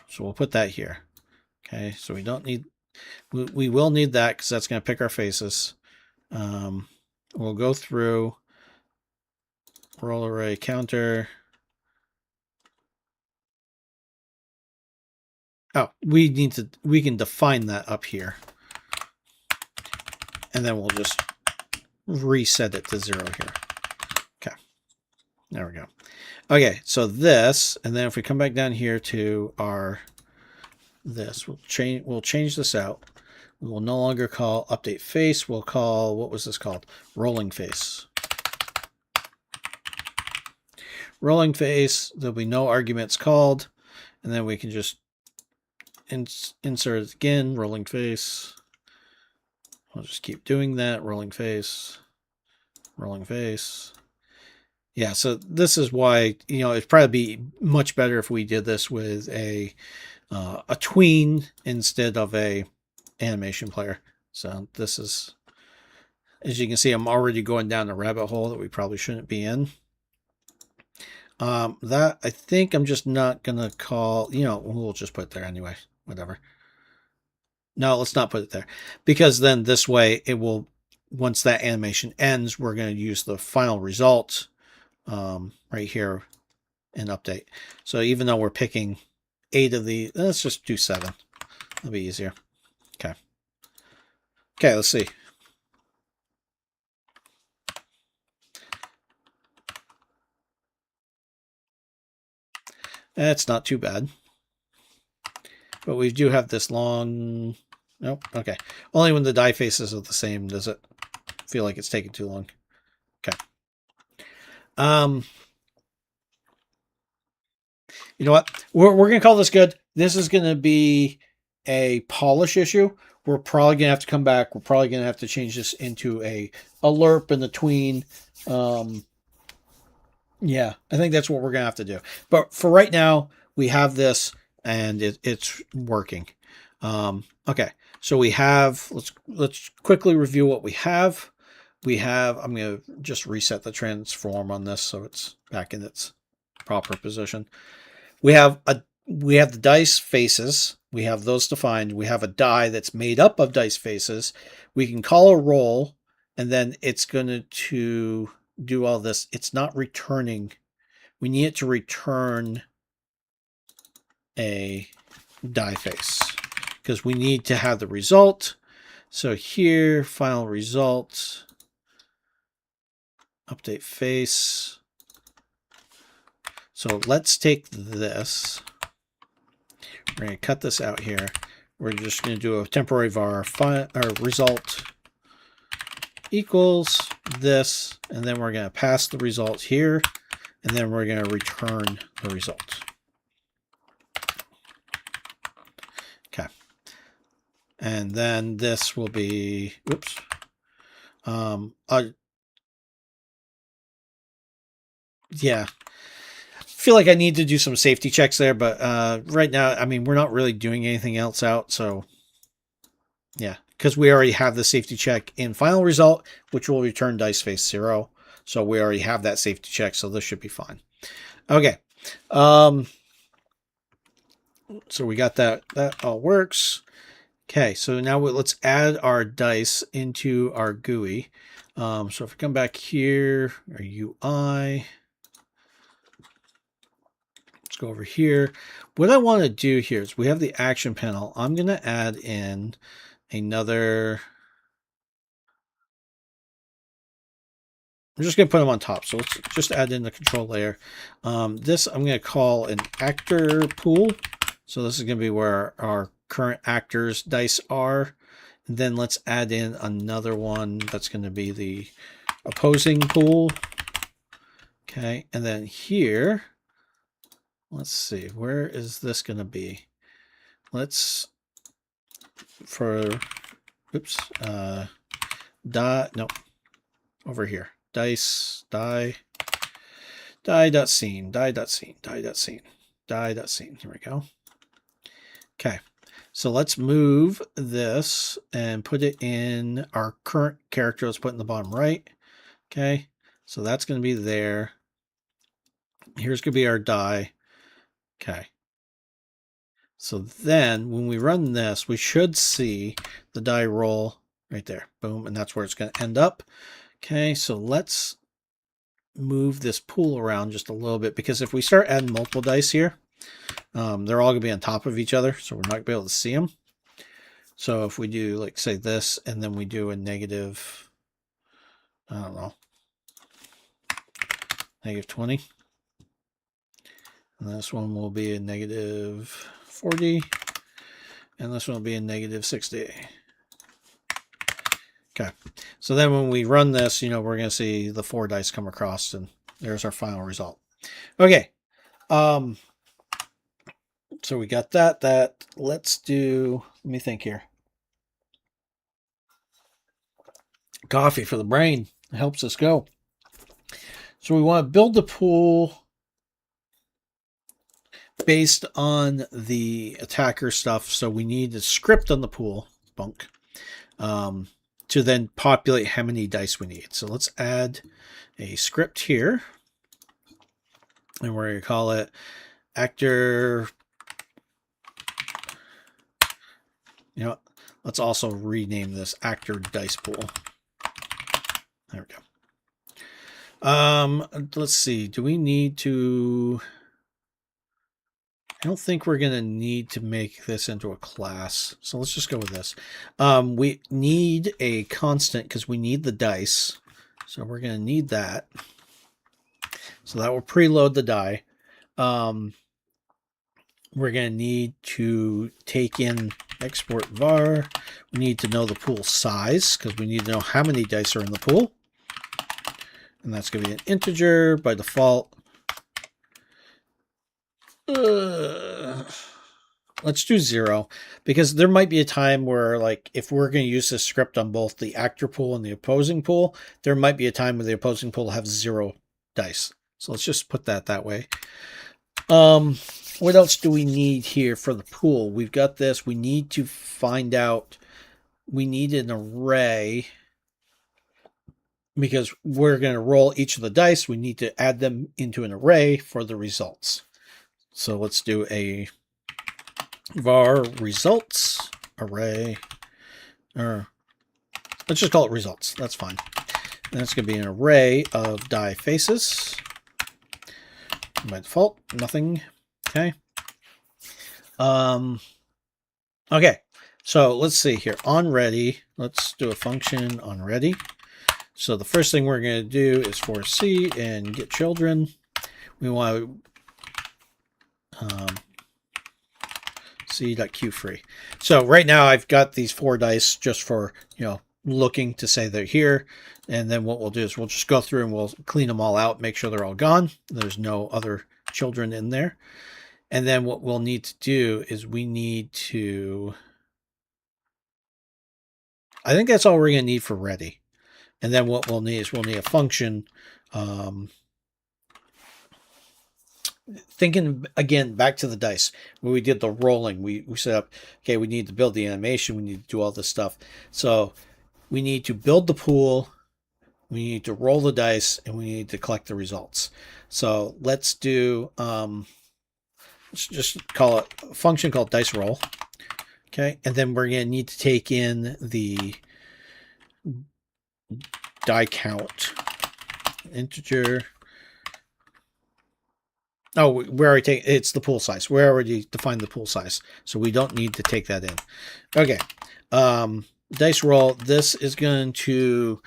So we'll put that here. Okay, so we don't need, we will need that because that's going to pick our faces. We'll go through roll array counter. Oh, we can define that up here. And then we'll just reset it to 0 here. Okay. There we go. Okay, so this, and then if we come back down here to our this, we'll change this out. We will no longer call update face. We'll call, what was this called? Rolling face. Rolling face, there'll be no arguments called, and then we can just insert it again, rolling face. I'll just keep doing that, rolling face, rolling face. Yeah, so this is why, you know, it'd probably be much better if we did this with a tween instead of a animation player. So this is, as you can see, I'm already going down a rabbit hole that we probably shouldn't be in. That, I think I'm just not going to call, you know, we'll just put it there anyway, whatever. No, let's not put it there, because then this way it will, once that animation ends, we're going to use the final result right here in update. So even though we're picking 8 of the, let's just do 7. That'll be easier. Okay. Okay, let's see. That's not too bad. But we do have this long... Nope, okay. Only when the die faces are the same does it feel like it's taking too long. Okay. You know what? We're going to call this good. This is going to be a polish issue. We're probably going to have to come back. We're probably going to have to change this into a lerp and the tween. Yeah, I think that's what we're going to have to do. But for right now, we have this, and it's working. Okay, so we have, let's quickly review what we have. We have, I'm going to just reset the transform on this so it's back in its proper position. We have the dice faces. We have those defined. We have a die that's made up of dice faces. We can call a roll, and then it's going to do all this. It's not returning. We need it to return a die face because we need to have the result. So here, final result. update face. So let's take this. We're going to cut this out here. We're just going to do a temporary var result equals this, and then we're going to pass the result here, and then we're going to return the result. Okay. And then this will be, oops. Yeah. Feel like I need to do some safety checks there, but right now, I mean, we're not really doing anything else out, so yeah, because we already have the safety check in final result, which will return dice face 0. So we already have that safety check, so this should be fine. Okay. So we got that. That all works. Okay, so now let's add our dice into our GUI. So if we come back here, our UI, let's go over here. What I want to do here is we have the action panel. I'm going to add in another. I'm just going to put them on top. So let's just add in the control layer. This I'm going to call an actor pool. So this is going to be where our current actors dice are. And then let's add in another one that's going to be the opposing pool. Okay, and then here, let's see, where is this going to be? Let's, for, oops, no, over here, dice, die.scene, die.scene. Here we go. Okay, so let's move this and put it in our current character. Let's put it in the bottom right. Okay, so that's going to be there. Here's going to be our die. Okay. So then when we run this, we should see the die roll right there. Boom. And that's where it's going to end up. Okay. So let's move this pool around just a little bit, because if we start adding multiple dice here, they're all going to be on top of each other. So we're not going to be able to see them. So if we do, like, say this, and then we do a negative, I don't know, negative 20. And this one will be a negative 40. And this one will be a negative 60. Okay. So then when we run this, you know, we're going to see the 4 dice come across, and there's our final result. Okay. So we got that. Let's do, let me think here. Coffee for the brain. It helps us go. So we want to build the pool based on the attacker stuff. So we need a script on the pool, bunk, to then populate how many dice we need. So let's add a script here. And we're going to call it actor. You know, let's also rename this actor dice pool. There we go. Let's see. Do we need to... I don't think we're going to need to make this into a class. So let's just go with this. We need a constant because we need the dice. So we're going to need that. So that will preload the die. We're going to need to take in export var. We need to know the pool size because we need to know how many dice are in the pool. And that's going to be an integer by default. Let's do 0 because there might be a time where, like, if we're going to use this script on both the actor pool and the opposing pool, there might be a time where the opposing pool has 0 dice. So let's just put that way. What else do we need here for the pool? We've got this. We need to find out. We need an array because we're going to roll each of the dice. We need to add them into an array for the results. So let's do a var results array, or let's just call it results. That's fine. And that's going to be an array of die faces. By default, nothing. Okay. Okay. So let's see here. On ready. Let's do a function on ready. So the first thing we're going to do is for C and get children. We want to C.QFree. So right now I've got these 4 dice just for, looking to say they're here. And then what we'll do is we'll just go through and we'll clean them all out, make sure they're all gone. There's no other children in there. And then what we'll need to do is we need to, I think that's all we're going to need for ready. And then what we'll need is we'll need a function. Thinking again back to the dice when we did the rolling, we set up, okay, we need to build the animation, we need to do all this stuff. So we need to build the pool, we need to roll the dice, and we need to collect the results. So let's do let's just call it a function called dice roll. Okay, and then we're going to need to take in the die count integer. Oh, we already take, it's the pool size. We already defined the pool size, so we don't need to take that in. Okay, dice roll. This is going to,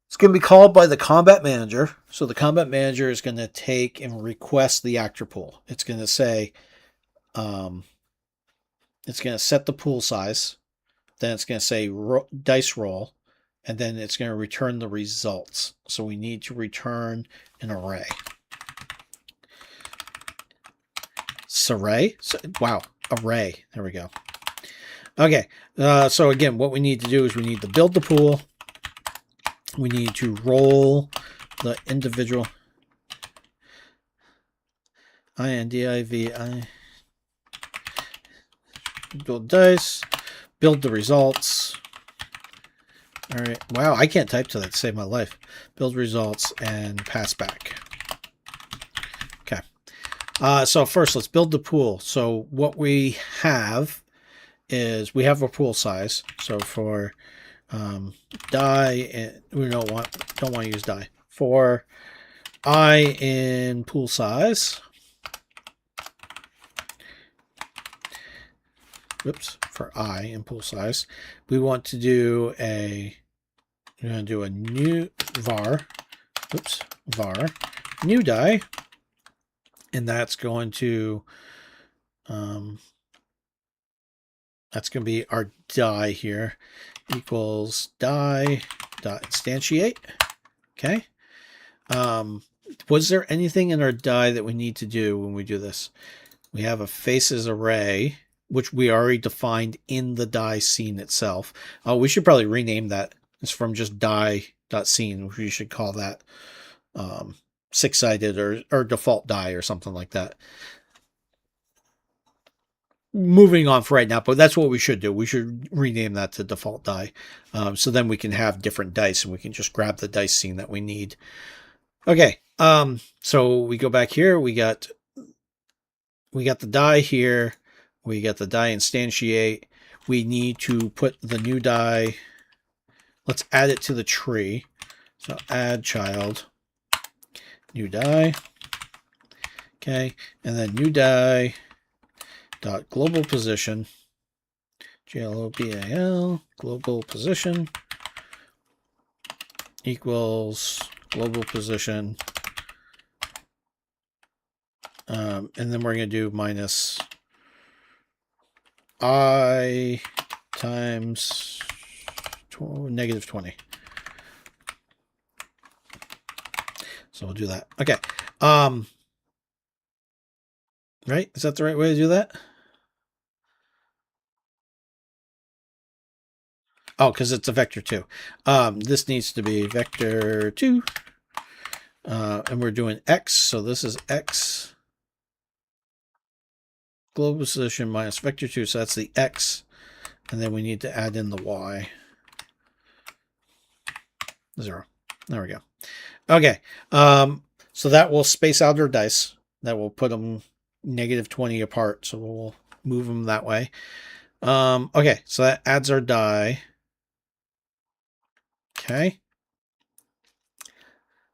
it's going to be called by the combat manager. So the combat manager is going to take and request the actor pool. It's going to say, it's going to set the pool size. Then it's going to say dice roll, and then it's going to return the results. So we need to return an array. Array? Wow, array. There we go. Okay, so again, what we need to do is we need to build the pool. We need to roll the individual indivi build dice, build the results. All right. Wow, I can't type to that to save my life. Build results and pass back. Okay. So first, let's build the pool. So what we have is we have a pool size. So for die, we don't want to use die. For I in pool size. Oops, for I in pool size, we want to do we're going to do a new var, new die, and that's going to be our die here, equals die dot instantiate. Okay. Was there anything in our die that we need to do when we do this? We have a faces array, which we already defined in the die scene itself. We should probably rename that. It's from just die.scene. We should call that 6-sided or default die or something like that. Moving on for right now, but that's what we should do. We should rename that to default die. So then we can have different dice and we can just grab the dice scene that we need. Okay. So we go back here. We got the die here. We got the die instantiate. We need to put the new die. Let's add it to the tree. So add child, new die. Okay. And then new die dot global position, global global position equals global position. And then we're going to do minus I times negative 20. So we'll do that. Okay. Right? Is that the right way to do that? Oh, because it's a vector 2. This needs to be vector 2. And we're doing X. So this is X. Global position minus vector 2. So that's the X. And then we need to add in the Y. 0. There we go. Okay. So that will space out our dice. That will put them negative 20 apart. So we'll move them that way. Okay. So that adds our die. Okay.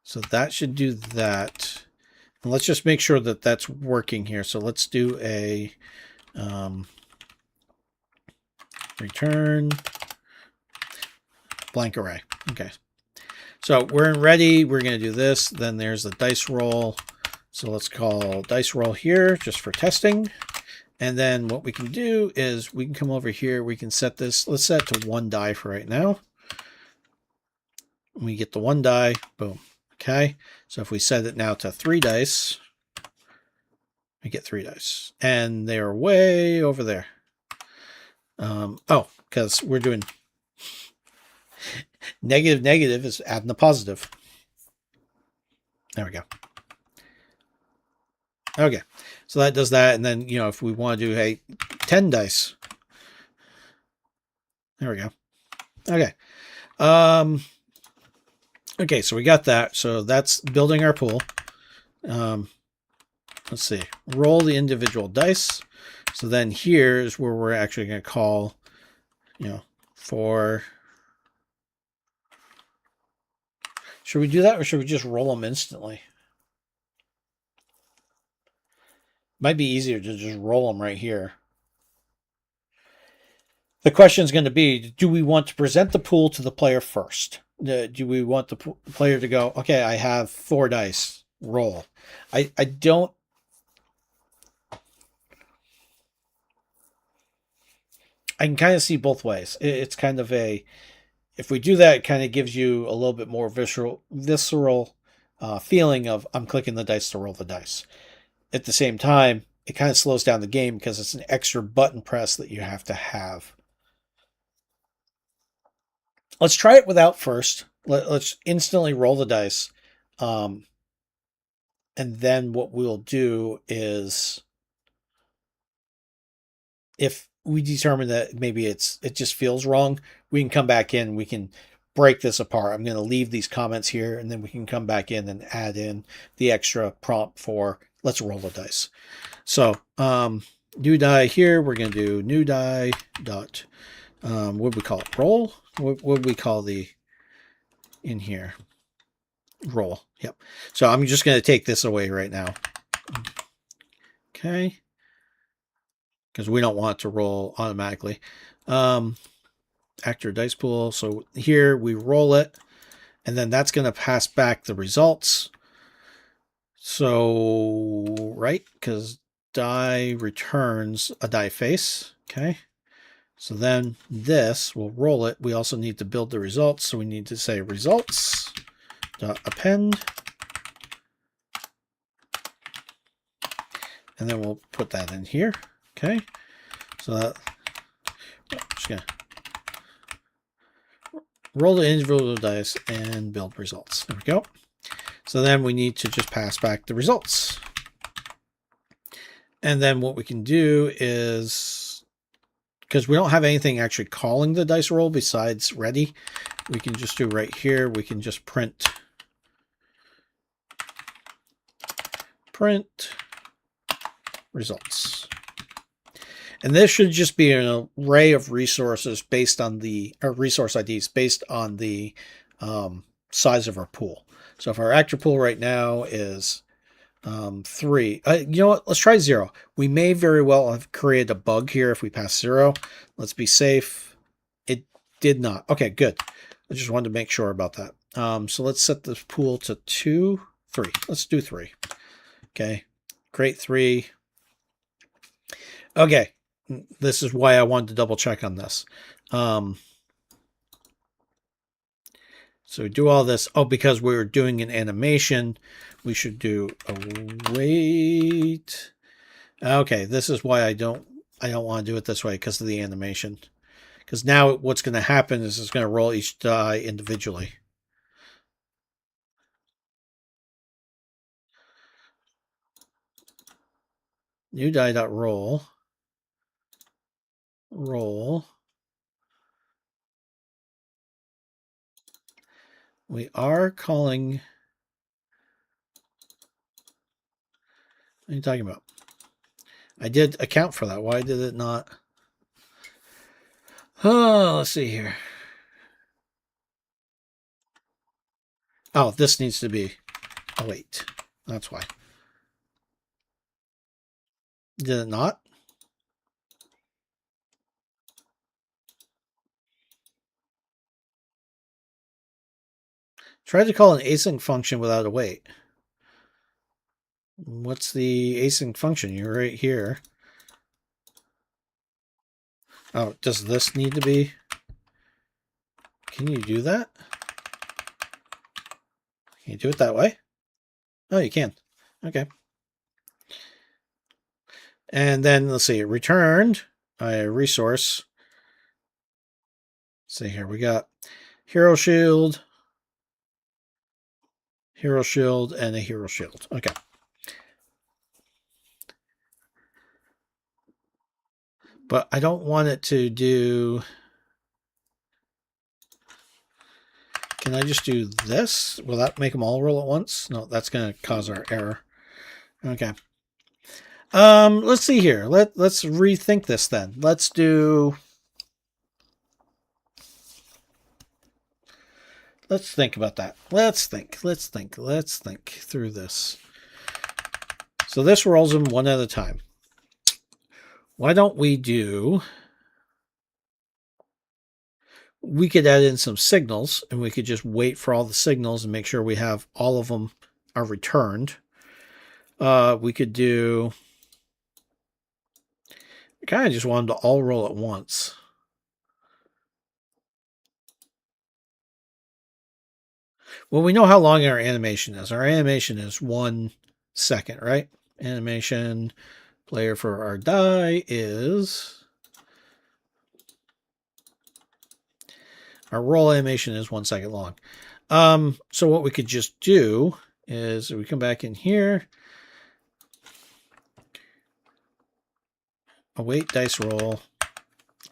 So that should do that. And let's just make sure that that's working here. So let's do a return blank array. Okay. So we're ready. We're going to do this. Then there's the dice roll. So let's call dice roll here just for testing. And then what we can do is we can come over here. We can set this. Let's set it to 1 die for right now. We get the 1 die. Boom. Okay. So if we set it now to 3 dice, we get 3 dice. And they're way over there. Oh, because we're doing negative is adding the positive. There we go. Okay, so that does that. And then, if we want to do, hey, 10 dice. There we go. Okay. Okay, so we got that. So that's building our pool. Let's see. Roll the individual dice. So then here's where we're actually going to call, for... Should we do that, or should we just roll them instantly? Might be easier to just roll them right here. The question is going to be, do we want to present the pool to the player first? Do we want the player to go, okay, I have 4 dice, roll? I don't... I can kind of see both ways. It's kind of a... If we do that, it kind of gives you a little bit more visceral feeling of, I'm clicking the dice to roll the dice. At the same time, it kind of slows down the game because it's an extra button press that you have to have. Let's try it without first. Let's instantly roll the dice. And then what we'll do is, if we determine that maybe it just feels wrong, we can come back in. We can break this apart. I'm going to leave these comments here, and then we can come back in and add in the extra prompt for let's roll the dice. So new die here, we're going to do new die dot, what would we call it? Roll? What would we call the in here? Roll. Yep. So I'm just going to take this away right now. Okay. Because we don't want it to roll automatically. Actor dice pool. So here we roll it, and then that's going to pass back the results. So, right, because die returns a die face. Okay. So then this will roll it. We also need to build the results. So we need to say results dot append. And then we'll put that in here. Okay. So that, just gonna roll the individual dice and build results. There we go. So then we need to just pass back the results. And then what we can do is, because we don't have anything actually calling the dice roll besides ready, we can just do right here, we can just print results. And this should just be an array of resources based on the, or resource IDs based on the size of our pool. So if our actor pool right now is 3, you know what? Let's try 0. We may very well have created a bug here if we pass 0. Let's be safe. It did not. Okay, good. I just wanted to make sure about that. So let's set this pool to 2, 3. Let's do 3. Okay, create 3. Okay, this is why I wanted to double check on this. So do all this. Oh, because we were doing an animation, we should do await. Okay, this is why I don't want to do it this way, because of the animation. Because now what's going to happen is it's going to roll each die individually. New die.roll. Roll. We are calling... What are you talking about? I did account for that. Why did it not? Oh, let's see here. Oh, this needs to be await. That's why. Did it not? Try to call an async function without a wait. What's the async function? You're right here. Oh, does this need to be? Can you do that? Can you do it that way? Oh, you can. Okay. And then let's see, returned a resource. Let's see here, we got hero shield, and a hero shield. Okay. But I don't want it to do... Can I just do this? Will that make them all roll at once? No, that's going to cause our error. Okay. Let's see here. Let's rethink this then. Let's think about that. Let's think through this. So this rolls them one at a time. Why don't we could add in some signals, and we could just wait for all the signals and make sure we have all of them are returned. We could do... I kind of just want them to all roll at once. Well, we know how long our animation is. Our animation is 1 second, right? Animation player for our die is... Our roll animation is 1 second long. So what we could just do is we come back in here, await dice roll.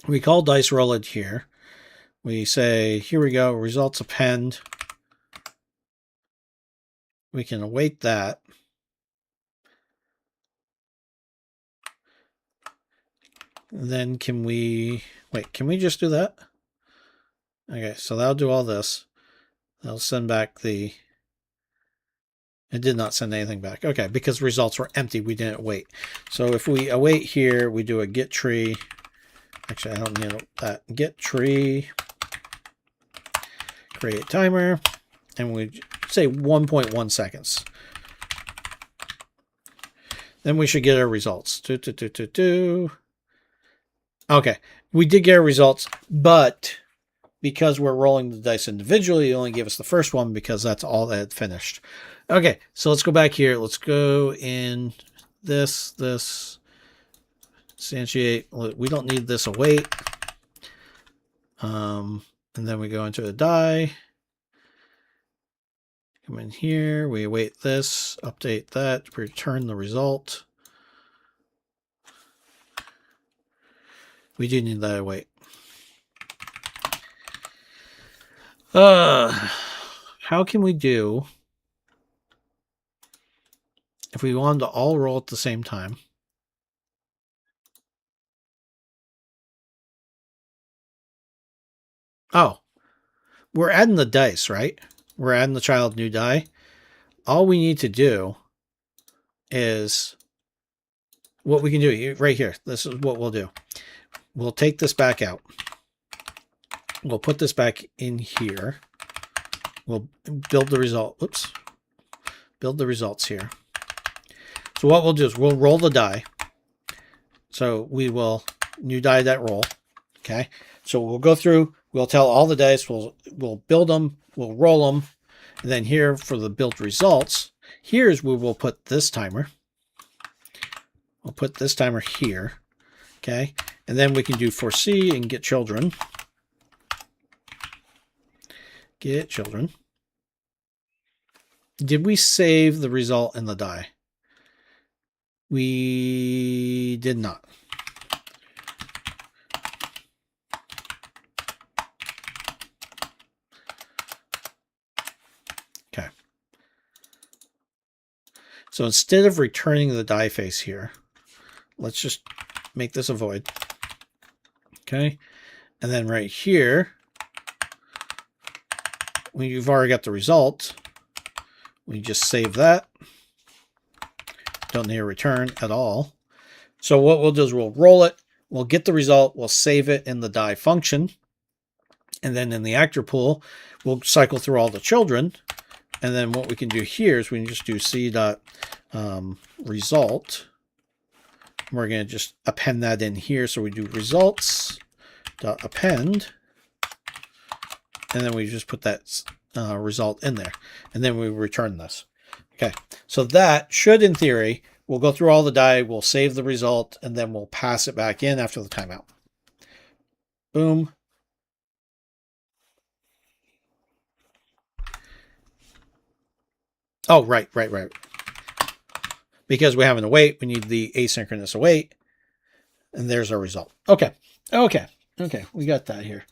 We call dice roll it here. We say, here we go, results append. We can await that. Then can we just do that? Okay, so that'll do all this. That'll send back the... It did not send anything back. Okay, because results were empty, we didn't wait. So if we await here, we do a get tree. Actually, I don't need that. Get tree, create timer, and we say 1.1 seconds. Then we should get our results. Okay, we did get our results, but because we're rolling the dice individually, it only gave us the first one because that's all that had finished. Okay, so let's go back here. Let's go in this, instantiate. We don't need this await. And then we go into the die. Come in here. We await this, update that, return the result. We do need that await. How can we do if we want them to all roll at the same time? Oh, we're adding the dice, right? We're adding the child new die. All we need to do is what we can do right here. This is what we'll do. We'll take this back out. We'll put this back in here. We'll build the result. Oops. Build the results here. So what we'll do is we'll roll the die. So we will new die that roll. Okay. So we'll go through. We'll tell all the dice. We'll build them. We'll roll them. And then here for the build results, here's where we'll put this timer. We'll put this timer here. Okay. And then we can do foresee and get children. Get children. Did we save the result in the die? We did not. Okay. So instead of returning the die face here, let's just make this a void. Okay. And then right here, when you've already got the result, we just save that. Don't need a return at all. So what we'll do is we'll roll it. We'll get the result. We'll save it in the die function. And then in the actor pool, we'll cycle through all the children. And then what we can do here is we can just do c dot result. We're going to just append that in here. So we do results dot append, and then we just put that result in there, and then we return this. Okay, so that should, in theory, we'll go through all the die, we'll save the result, and then we'll pass it back in after the timeout. Boom. Oh, right. Because we have an await, we need the asynchronous await, and there's our result. Okay, we got that here.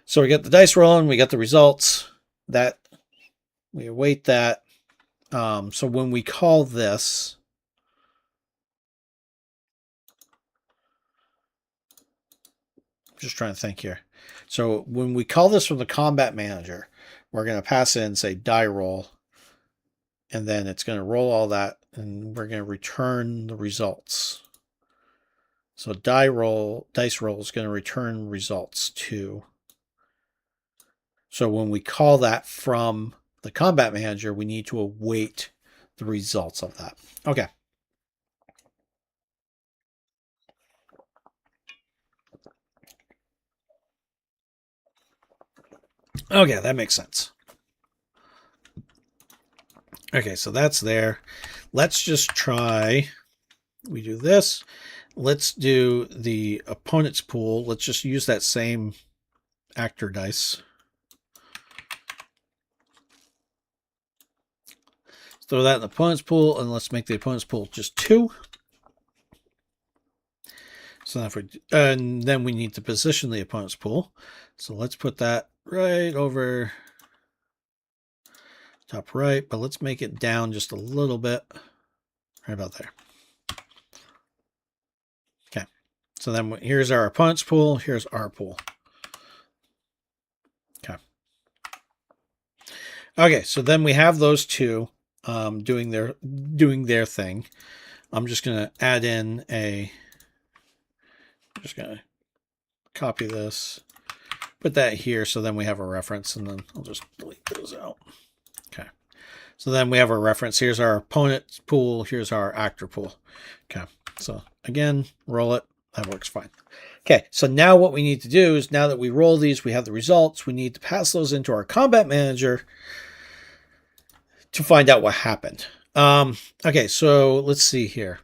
So we got the dice rolling, we got the results, that we await that. So when we call this, just trying to think here. So when we call this from the combat manager, we're going to pass in, say, die roll, and then it's going to roll all that, and we're going to return the results. So dice roll is going to return results too. So when we call that from the combat manager, we need to await the results of that. Okay. Okay, that makes sense. Okay, so that's there. Let's just try, we do this. Let's do the opponent's pool. Let's just use that same actor dice. Throw that in the opponent's pool, and let's make the opponent's pool just 2. So if we, and then we need to position the opponent's pool. So let's put that right over top right, but let's make it down just a little bit. Right about there. Okay. So then here's our opponent's pool. Here's our pool. Okay. Okay. So then we have those two doing their thing. I'm just going to add in just going to copy this, put that here. So then we have a reference, and then I'll just delete those out. Okay. So then we have our reference. Here's our opponent's pool. Here's our actor pool. Okay. So again, roll it. That works fine. Okay. So now what we need to do is, now that we roll these, we have the results. We need to pass those into our combat manager to find out what happened. Okay. So let's see here.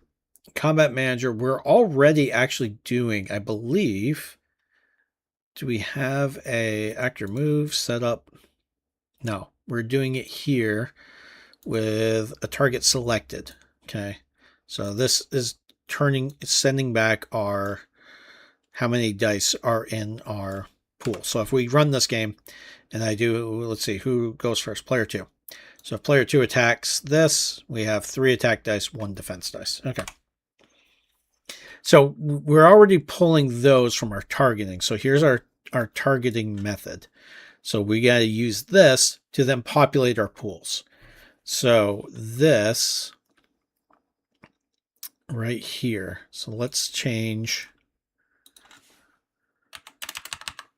Combat manager, we're already actually doing, I believe, do we have a actor move set up? No, we're doing it here with a target selected. Okay, so this is sending back our, how many dice are in our pool. So if we run this game and I do, let's see, who goes first? Player 2. So if player 2 attacks this, we have 3 attack dice, 1 defense dice. Okay. So we're already pulling those from our targeting. So here's our targeting method. So we got to use this to then populate our pools. So this right here. So let's change.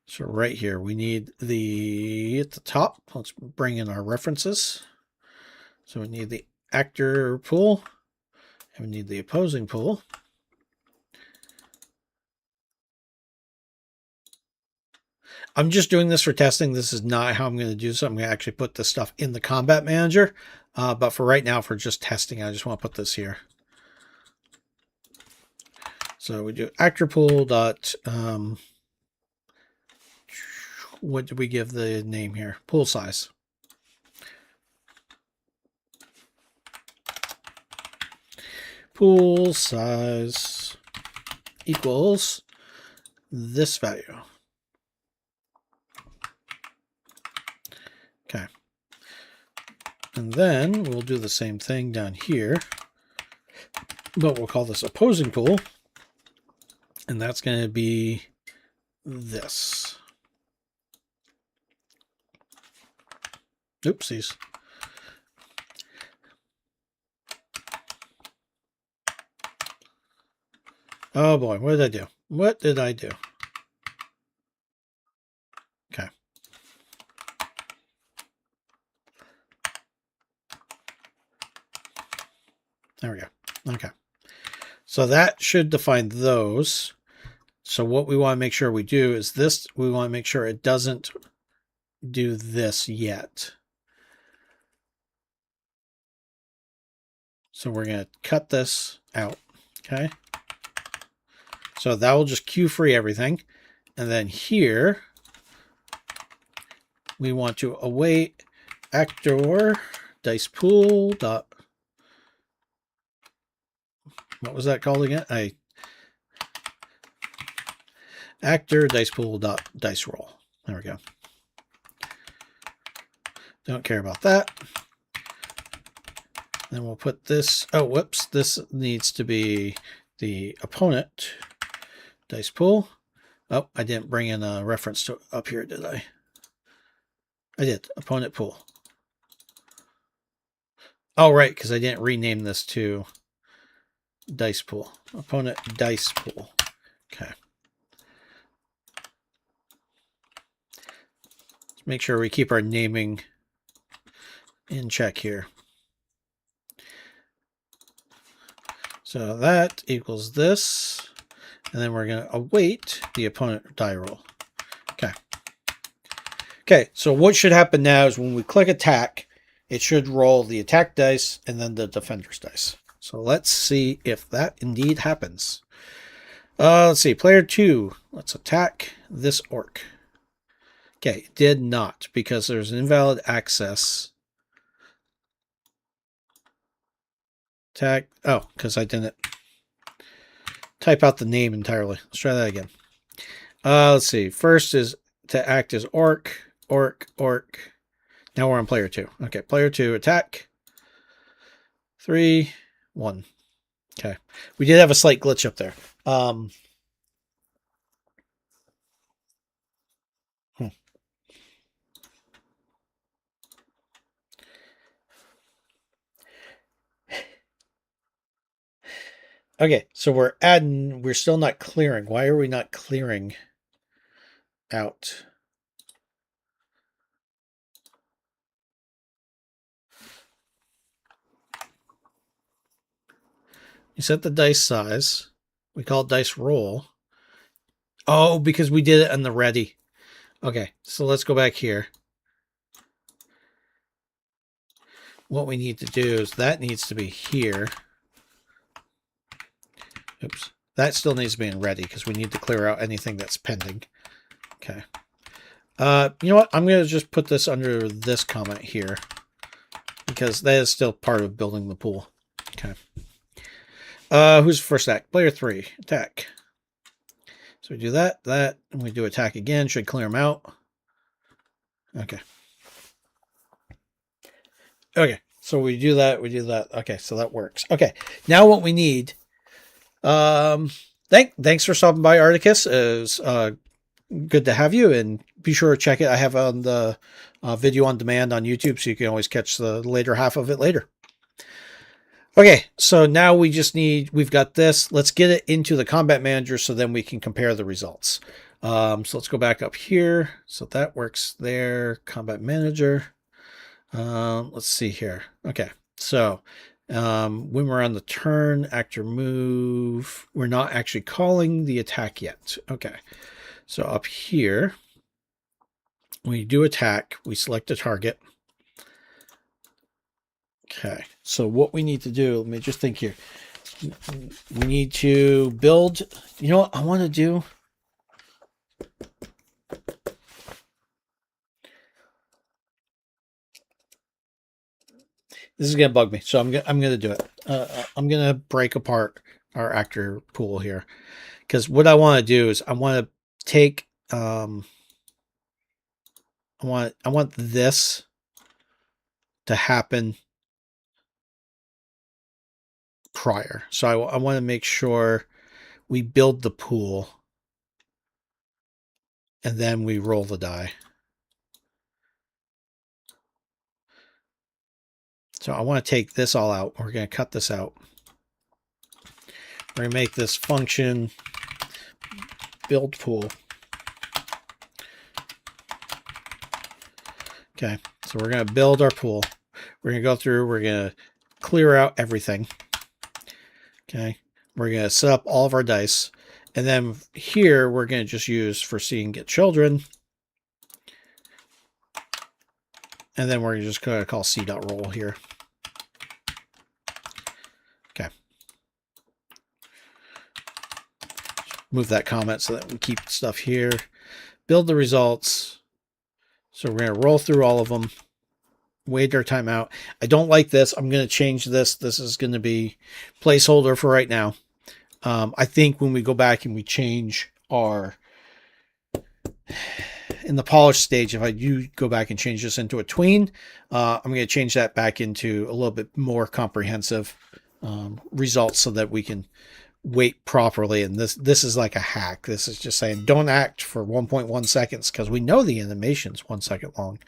So right here, we need at the top, let's bring in our references. So we need the actor pool, and we need the opposing pool. I'm just doing this for testing. This is not how I'm going to do this. I'm going to actually put this stuff in the combat manager. But for right now, for just testing, I just want to put this here. So we do actor pool dot, what did we give the name here? Pool size. Pool size equals this value. Okay. And then we'll do the same thing down here, but we'll call this opposing pool. And that's going to be this. Oopsies. Oh boy, what did I do? What did I do? Okay. There we go. Okay. So that should define those. So what we want to make sure we do is this. We want to make sure it doesn't do this yet. So we're going to cut this out. Okay. So that will just queue free everything. And then here, we want to await actor dice pool dot. What was that called again? Actor dice pool dot dice roll. There we go. Don't care about that. Then we'll put this. Oh, whoops. This needs to be the opponent dice pool. Oh, I didn't bring in a reference to up here, did I? I did. Opponent pool. Oh, right, because I didn't rename this to dice pool. Opponent dice pool. Okay. Let's make sure we keep our naming in check here. So that equals this. And then we're going to await the opponent die roll. Okay. Okay, so what should happen now is when we click attack, it should roll the attack dice and then the defender's dice. So let's see if that indeed happens. Let's see, player 2. Let's attack this orc. Okay, it did not because there's an invalid access. Attack. Oh, because I didn't type out the name entirely. Let's try that again. Let's see. First is to act as orc. Now we're on player 2. Okay, player 2, attack. 3, 1. Okay. We did have a slight glitch up there. Okay, so we're still not clearing. Why are we not clearing out? You set the dice size. We call it dice roll. Oh, because we did it on the ready. Okay, so let's go back here. What we need to do is that needs to be here. Oops. That still needs to be in ready because we need to clear out anything that's pending. Okay. You know what? I'm going to just put this under this comment here because that is still part of building the pool. Okay. Who's first act? Player 3. Attack. So we do that, and we do attack again. Should clear them out. Okay. Okay. So we do that. Okay. So that works. Okay. Now what we need. Thanks for stopping by, Articus. It was good to have you, and be sure to check it. I have on the video on demand on YouTube, so you can always catch the later half of it later. Okay, so now we've got this. Let's get it into the combat manager so then we can compare the results. So let's go back up here. So that works there. Combat manager. Let's see here. Okay, so when we're on the turn, actor move, we're not actually calling the attack yet. Okay, so up here, we do attack. We select a target. Okay, so what we need to do, let me just think here. We need to build, you know what I want to do? This is going to bug me, so I'm going to do it. I'm going to break apart our actor pool here. Because what I want to do is I want to take, I want this to happen prior. So I want to make sure we build the pool and then we roll the die. So I want to take this all out. We're going to cut this out. We're going to make this function build pool. Okay, so we're going to build our pool. We're going to go through, we're going to clear out everything. Okay. We're going to set up all of our dice. And then here, we're going to just use for seeing get children. And then we're just going to call c.roll here. Okay. Move that comment so that we keep stuff here. Build the results. So we're going to roll through all of them. Wait our time out. I don't like this. I'm going to change this. This is going to be placeholder for right now. I think when we go back and we change our, in the polish stage, if I do go back and change this into a tween, I'm going to change that back into a little bit more comprehensive results so that we can wait properly. And this is like a hack. This is just saying don't act for 1.1 seconds because we know the animation's 1 second long.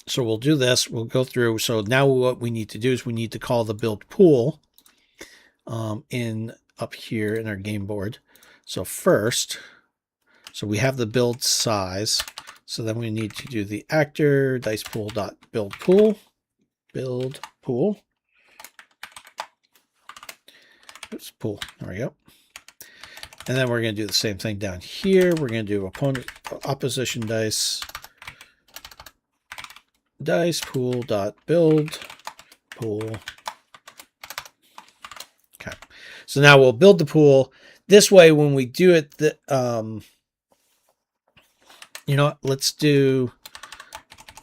So we'll do this. We'll go through. So now what we need to do is we need to call the build pool in up here in our game board. So first, so we have the build size. So then we need to do the actor dice pool dot build pool. Oops, pool. There we go. And then we're going to do the same thing down here. We're going to do opponent opposition dice pool dot build pool. Okay. So now we'll build the pool. This way, when we do it, you know what? Let's do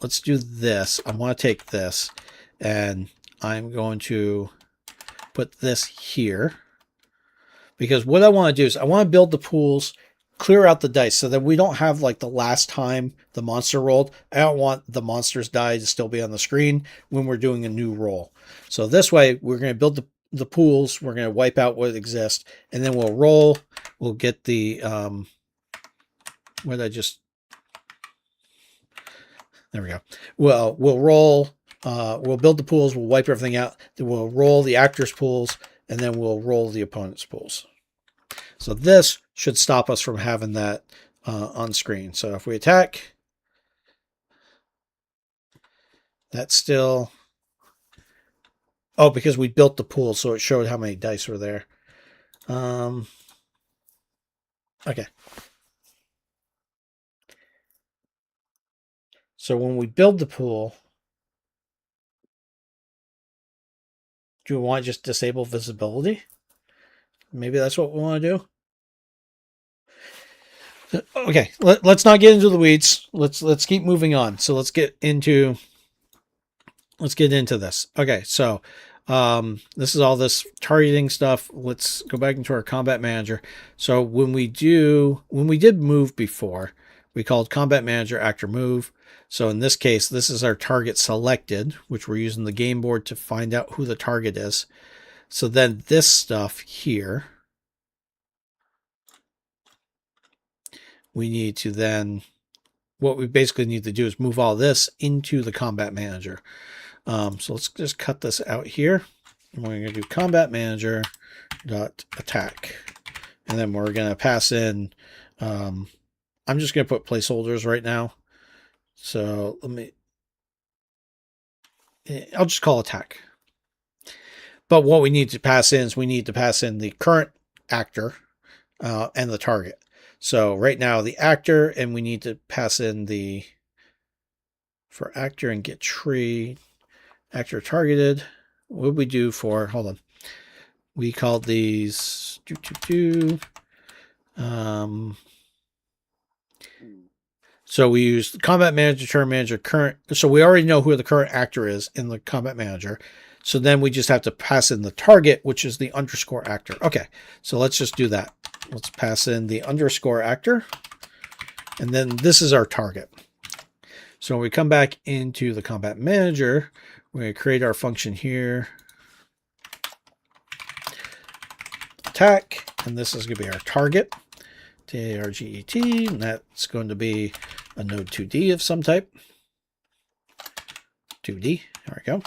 this. I want to take this and I'm going to put this here because what I want to do is I want to build the pools, clear out the dice so that we don't have like the last time the monster rolled. I don't want the monster's die to still be on the screen when we're doing a new roll. So this way we're going to build the pools. We're going to wipe out what exists and then we'll roll. We'll get the, what did I just, there we go. Well, we'll roll, we'll build the pools. We'll wipe everything out. Then we'll roll the actors' pools and then we'll roll the opponent's pools. So this should stop us from having that on screen. So if we attack, that's still, oh, because we built the pool, so it showed how many dice were there. Okay. So when we build the pool, do we want to just disable visibility? Maybe that's what we want to do. Okay, let's not get into the weeds. Let's keep moving on. So let's get into this. Okay, so this is all this targeting stuff. Let's go back into our combat manager. So when we did move before, we called combat manager actor move. So in this case, this is our target selected, which we're using the game board to find out who the target is. So then this stuff here, we need to then, what we basically need to do is move all this into the combat manager. So let's just cut this out here. And we're going to do combat manager dot attack. And then we're going to pass in, I'm just going to put placeholders right now. So I'll just call attack. But what we need to pass in is we need to pass in the current actor and the target. So right now the actor, and we need to pass in the, for actor and get tree, actor targeted. What did we do for, hold on. We called these, so we use combat manager, turn manager, current. So we already know who the current actor is in the combat manager. So then we just have to pass in the target, which is the underscore actor. Okay, so let's just do that. Let's pass in the underscore actor. And then this is our target. So when we come back into the combat manager, we're going to create our function here. Attack. And this is going to be our target. T-A-R-G-E-T. And that's going to be a node 2D of some type. 2D. There we go.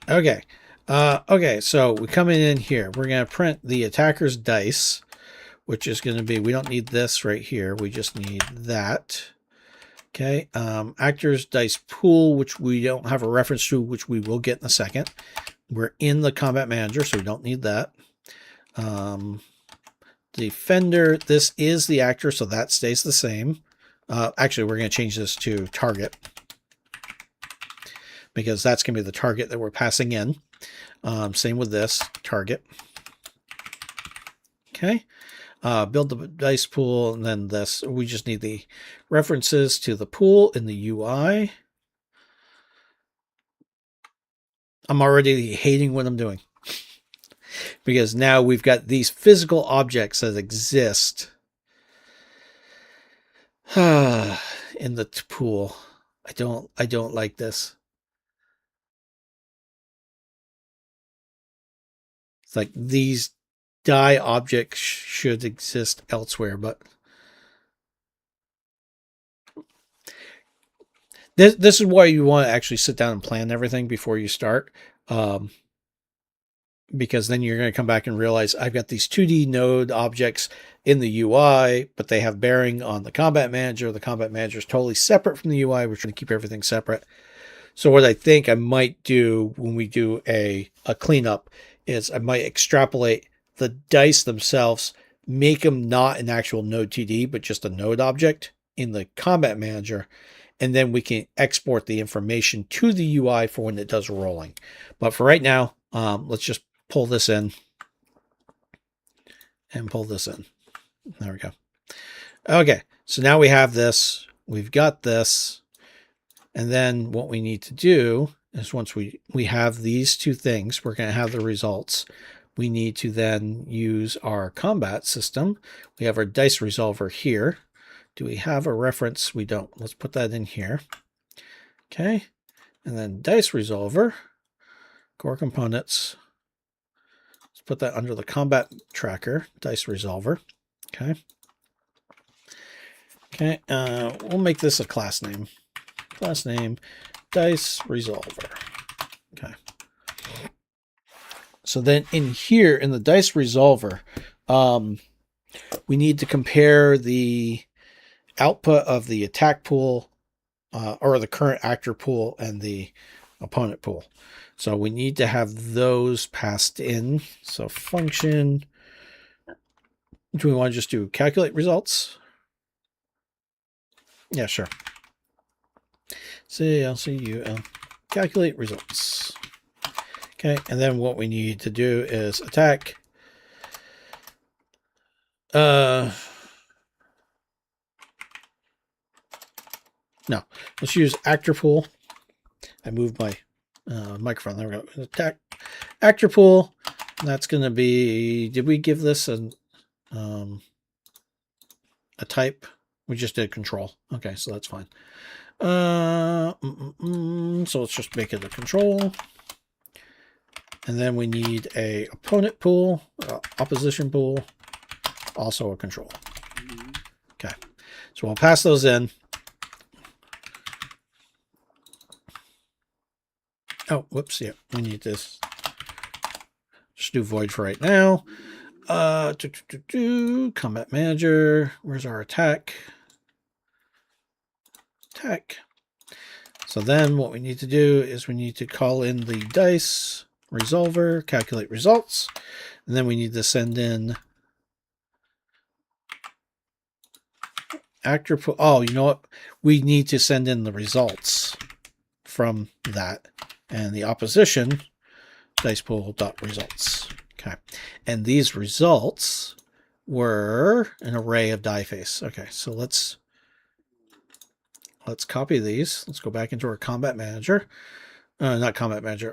Okay. Okay, so we come in here. We're going to print the attacker's dice, which is going to be, we don't need this right here. We just need that. Okay, actors dice pool, which we don't have a reference to, which we will get in a second. We're in the combat manager, so we don't need that. Defender, this is the actor, so that stays the same. Actually, we're going to change this to target because that's going to be the target that we're passing in. Same with this, target. Okay. Build the dice pool, and then this. We just need the references to the pool in the UI. I'm already hating what I'm doing because now we've got these physical objects that exist in the pool. I don't like this. It's like these die objects should exist elsewhere, but this is why you want to actually sit down and plan everything before you start. Because then you're going to come back and realize I've got these 2D node objects in the UI, but they have bearing on the combat manager. The combat manager is totally separate from the UI. We're trying to keep everything separate. So what I think I might do when we do a cleanup is I might extrapolate the dice themselves, make them not an actual node 2D, but just a node object in the combat manager. And then we can export the information to the UI for when it does rolling. But for right now, let's just pull this in and pull this in. There we go. Okay, so now we have this. We've got this. And then what we need to do is once we have these two things, we're going to have the results. We need to then use our combat system. We have our dice resolver here. Do we have a reference? We don't. Let's put that in here. Okay. And then dice resolver, core components. Let's put that under the combat tracker, dice resolver. Okay. Okay. We'll make this a class name. Class name, dice resolver. Okay. So then in here, in the dice resolver, we need to compare the output of the attack pool or the current actor pool and the opponent pool. So we need to have those passed in. So function, do we want to just do calculate results? Yeah, sure. CLCUL, calculate results. Okay, and then what we need to do is attack. No, let's use actor pool. I moved my microphone. There we go. Attack actor pool. That's going to be. Did we give this a type? We just did control. Okay, so that's fine. So let's just make it a control. And then we need a opponent pool, opposition pool, also a control. Okay, so we'll pass those in. Oh, whoops, yeah, we need this. Just do void for right now. Combat manager, where's our attack? Attack. So then what we need to do is we need to call in the dice resolver, calculate results, and then we need to send in actor pool. Oh, you know what? We need to send in the results from that, and the opposition dice pool dot results. Okay, and these results were an array of die face. Okay, so let's copy these. Let's go back into our combat manager. Not combat manager.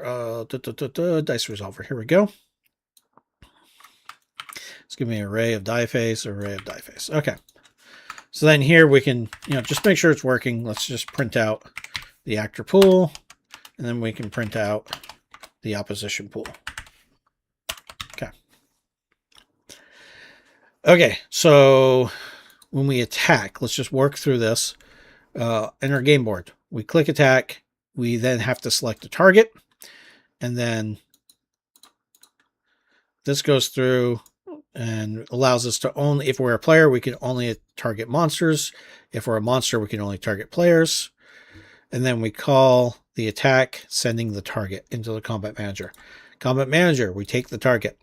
Dice resolver. Here we go. Let's give me an array of die face, array of die face. Okay. So then here we can, just make sure it's working. Let's just print out the actor pool, and then we can print out the opposition pool. Okay. Okay. So when we attack, let's just work through this. In our game board, we click attack. We then have to select a target, and then this goes through, and allows us to only, if we're a player, we can only target monsters. If we're a monster, we can only target players. And then we call the attack, sending the target into the combat manager. Combat manager, we take the target.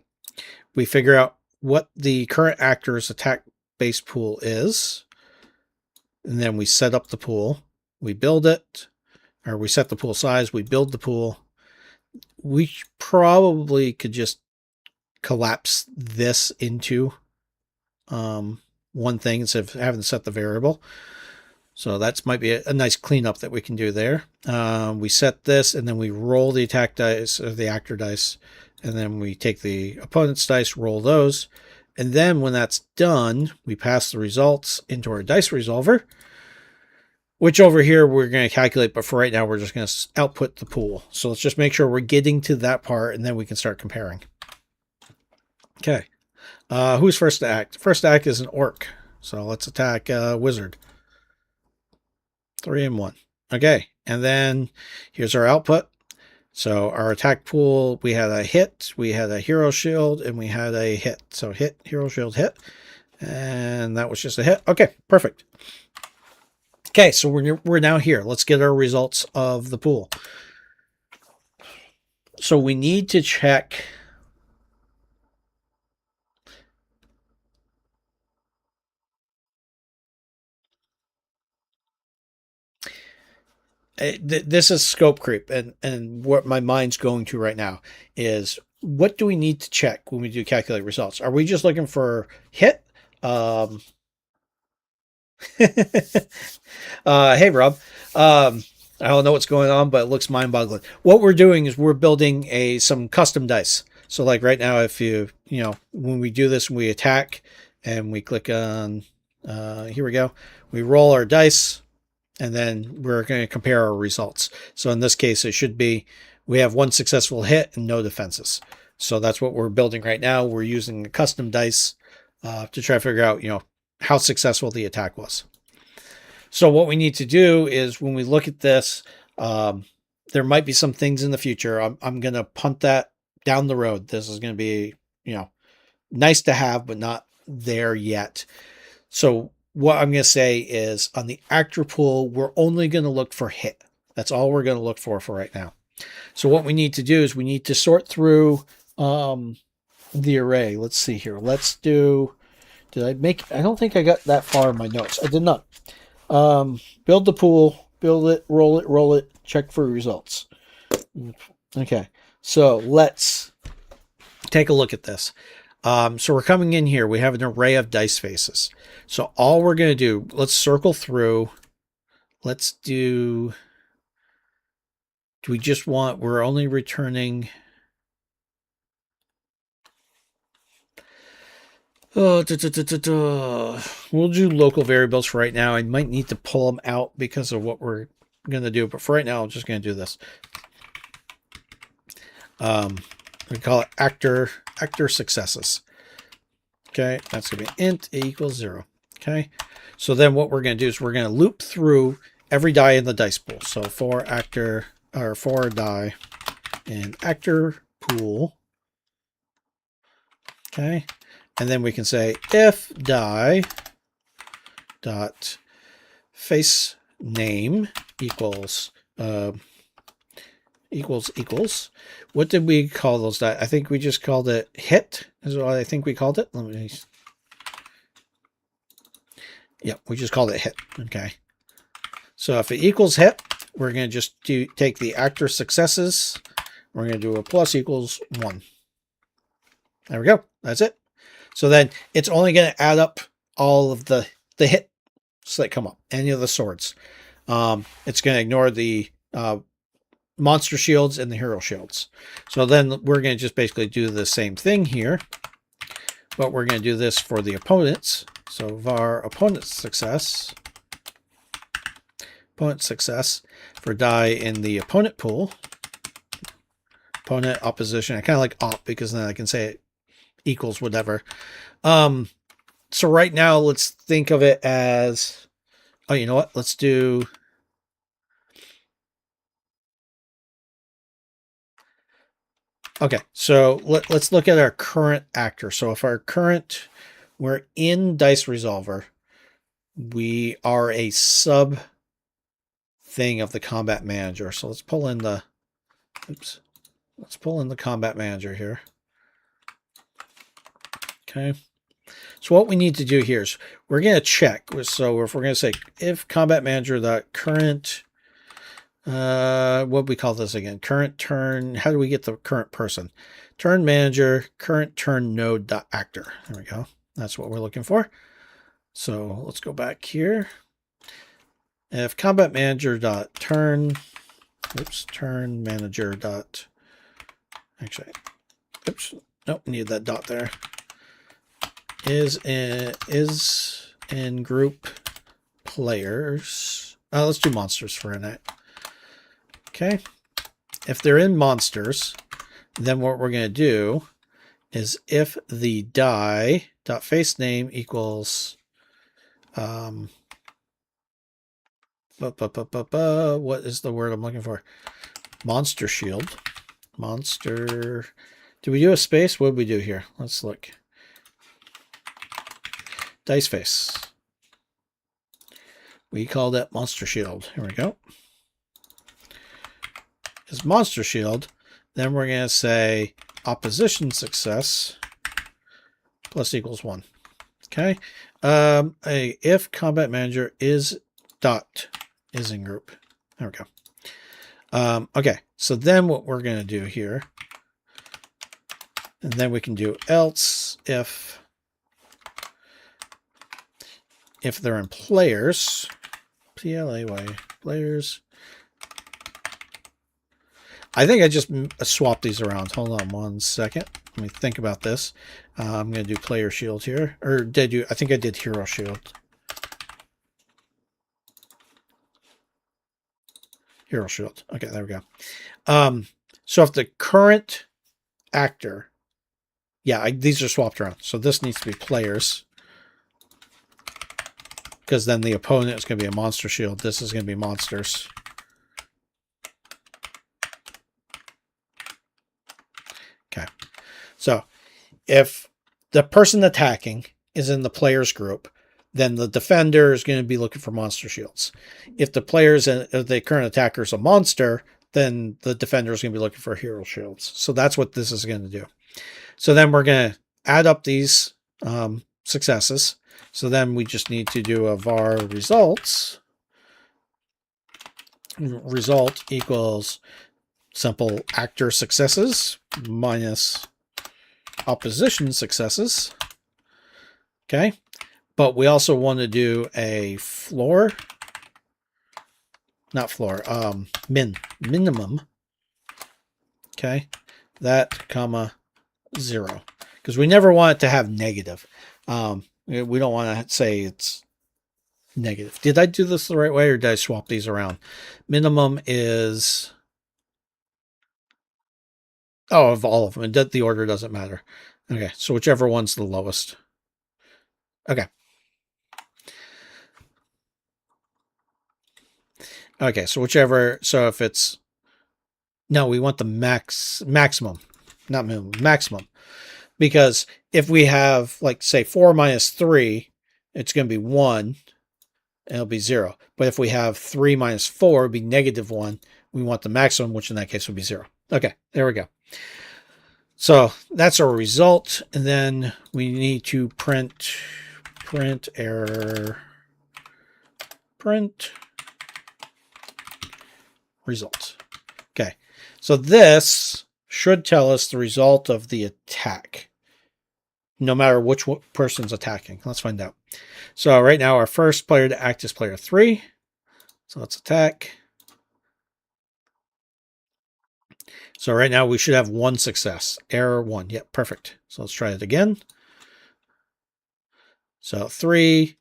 We figure out what the current actor's attack base pool is. And then we set up the pool. We build it, or we set the pool size. We build the pool. We probably could just collapse this into one thing instead of having to set the variable. So that might be a nice cleanup that we can do there. We set this, and then we roll the attack dice, or the actor dice, and then we take the opponent's dice, roll those. And then when that's done, we pass the results into our dice resolver, which over here we're going to calculate, but for right now we're just going to output the pool. So let's just make sure we're getting to that part, and then we can start comparing. Okay. Who's first to act? First to act is an orc. So let's attack wizard. 3 and 1. Okay, and then here's our output. So our attack pool, we had a hit, we had a hero shield, and we had a hit. So hit, hero shield, hit. And that was just a hit. Okay, perfect. Okay, so we're now here. Let's get our results of the pool. So we need to check... This is scope creep, and what my mind's going to right now is, what do we need to check when we do calculate results? Are we just looking for hit? Hey, Rob. I don't know what's going on, but it looks mind-boggling. What we're doing is we're building some custom dice. So like right now, if when we do this, we attack and we click on, here we go. We roll our dice, and then we're going to compare our results. So in this case, it should be, we have one successful hit and no defenses. So that's what we're building right now. We're using a custom dice to try to figure out, how successful the attack was. So what we need to do is, when we look at this, there might be some things in the future. I'm going to punt that down the road. This is going to be, nice to have, but not there yet. So what I'm going to say is, on the actor pool, we're only going to look for hit. That's all we're going to look for right now. So what we need to do is we need to sort through the array. Let's see here. Let's do... I don't think I got that far in my notes. I did not. Build the pool, build it, roll it, check for results. Okay, so let's take a look at this. So we're coming in here. We have an array of dice faces. So all we're going to do, let's circle through. Let's do we just want, we're only returning... We'll do local variables for right now. I might need to pull them out because of what we're going to do, but for right now, I'm just going to do this. We call it actor successes. Okay, that's going to be int equals 0. Okay, so then what we're going to do is we're going to loop through every die in the dice pool. So for die in actor pool. Okay. And then we can say if die dot face name equals equals. What did we call those die? I think we just called it hit, is what I think we called it. Yep, we just called it hit. Okay. So if it equals hit, we're going to just take the actor successes. We're going to do a plus equals 1. There we go. That's it. So then it's only going to add up all of the hits that come up, any of the swords. It's going to ignore the monster shields and the hero shields. So then we're going to just basically do the same thing here, but we're going to do this for the opponents. So var opponent success for die in the opponent pool. Opponent opposition. I kind of like op because then I can say it equals whatever. So right now, let's think of it as, oh, you know what? Let's do, Okay, so let's look at our current actor. So if we're in Dice Resolver, we are a sub thing of the Combat Manager. So let's pull in the, let's pull in the Combat Manager here. Okay. So what we need to do here is we're going to check. So if we're going to say if Combat Manager current, what we call this again? Current turn. How do we get the current person? Turn manager, current turn node actor. There we go. That's what we're looking for. So let's go back here. If combat manager dot turn, turn manager dot, actually, nope, need that dot there. Is in group players. Let's do monsters for a minute. Okay. If they're in monsters, then what we're going to do is if the die dot face name equals what is the word I'm looking for? Monster shield. Monster. Do we do a space? What did we do here? Let's look. Dice face. We call that monster shield. Here we go. Is monster shield. Then we're going to say opposition success plus equals 1. Okay. If combat manager is in group. There we go. Okay. So then what we're going to do here, and then we can do else if they're in players, PLAY, players. I think I just swapped these around. Hold on 1 second. Let me think about this. I'm going to do player shield here. Or did you? I think I did hero shield. Hero shield. Okay, there we go. So if the current actor, yeah, these are swapped around. So this needs to be players. Because then the opponent is going to be a monster shield. This is going to be monsters. Okay. So if the person attacking is in the players group, then the defender is going to be looking for monster shields. If the the current attacker is a monster, then the defender is going to be looking for hero shields. So that's what this is going to do. So then we're going to add up these successes. So then we just need to do a var results. Result equals simple actor successes minus opposition successes. Okay. But we also want to do a floor, not floor, minimum. Okay. That comma 0. Because we never want it to have negative. We don't want to say it's negative. Did I do this the right way or did I swap these around? Minimum is, of all of them. The order doesn't matter. Okay, so whichever one's the lowest. Okay. Okay, so whichever, so if it's, no, we want the maximum, not minimum, maximum. Because if we have, like, say, 4 minus 3, it's going to be 1, and it'll be 0. But if we have 3 minus 4, it'll be negative 1. We want the maximum, which in that case would be 0. Okay, there we go. So that's our result. And then we need to print error, print result. Okay, so this should tell us the result of the attack, no matter which person's attacking. Let's find out. So right now, our first player to act is player 3. So let's attack. So right now, we should have 1 success. Error 1. Yep, perfect. So let's try it again. So 3.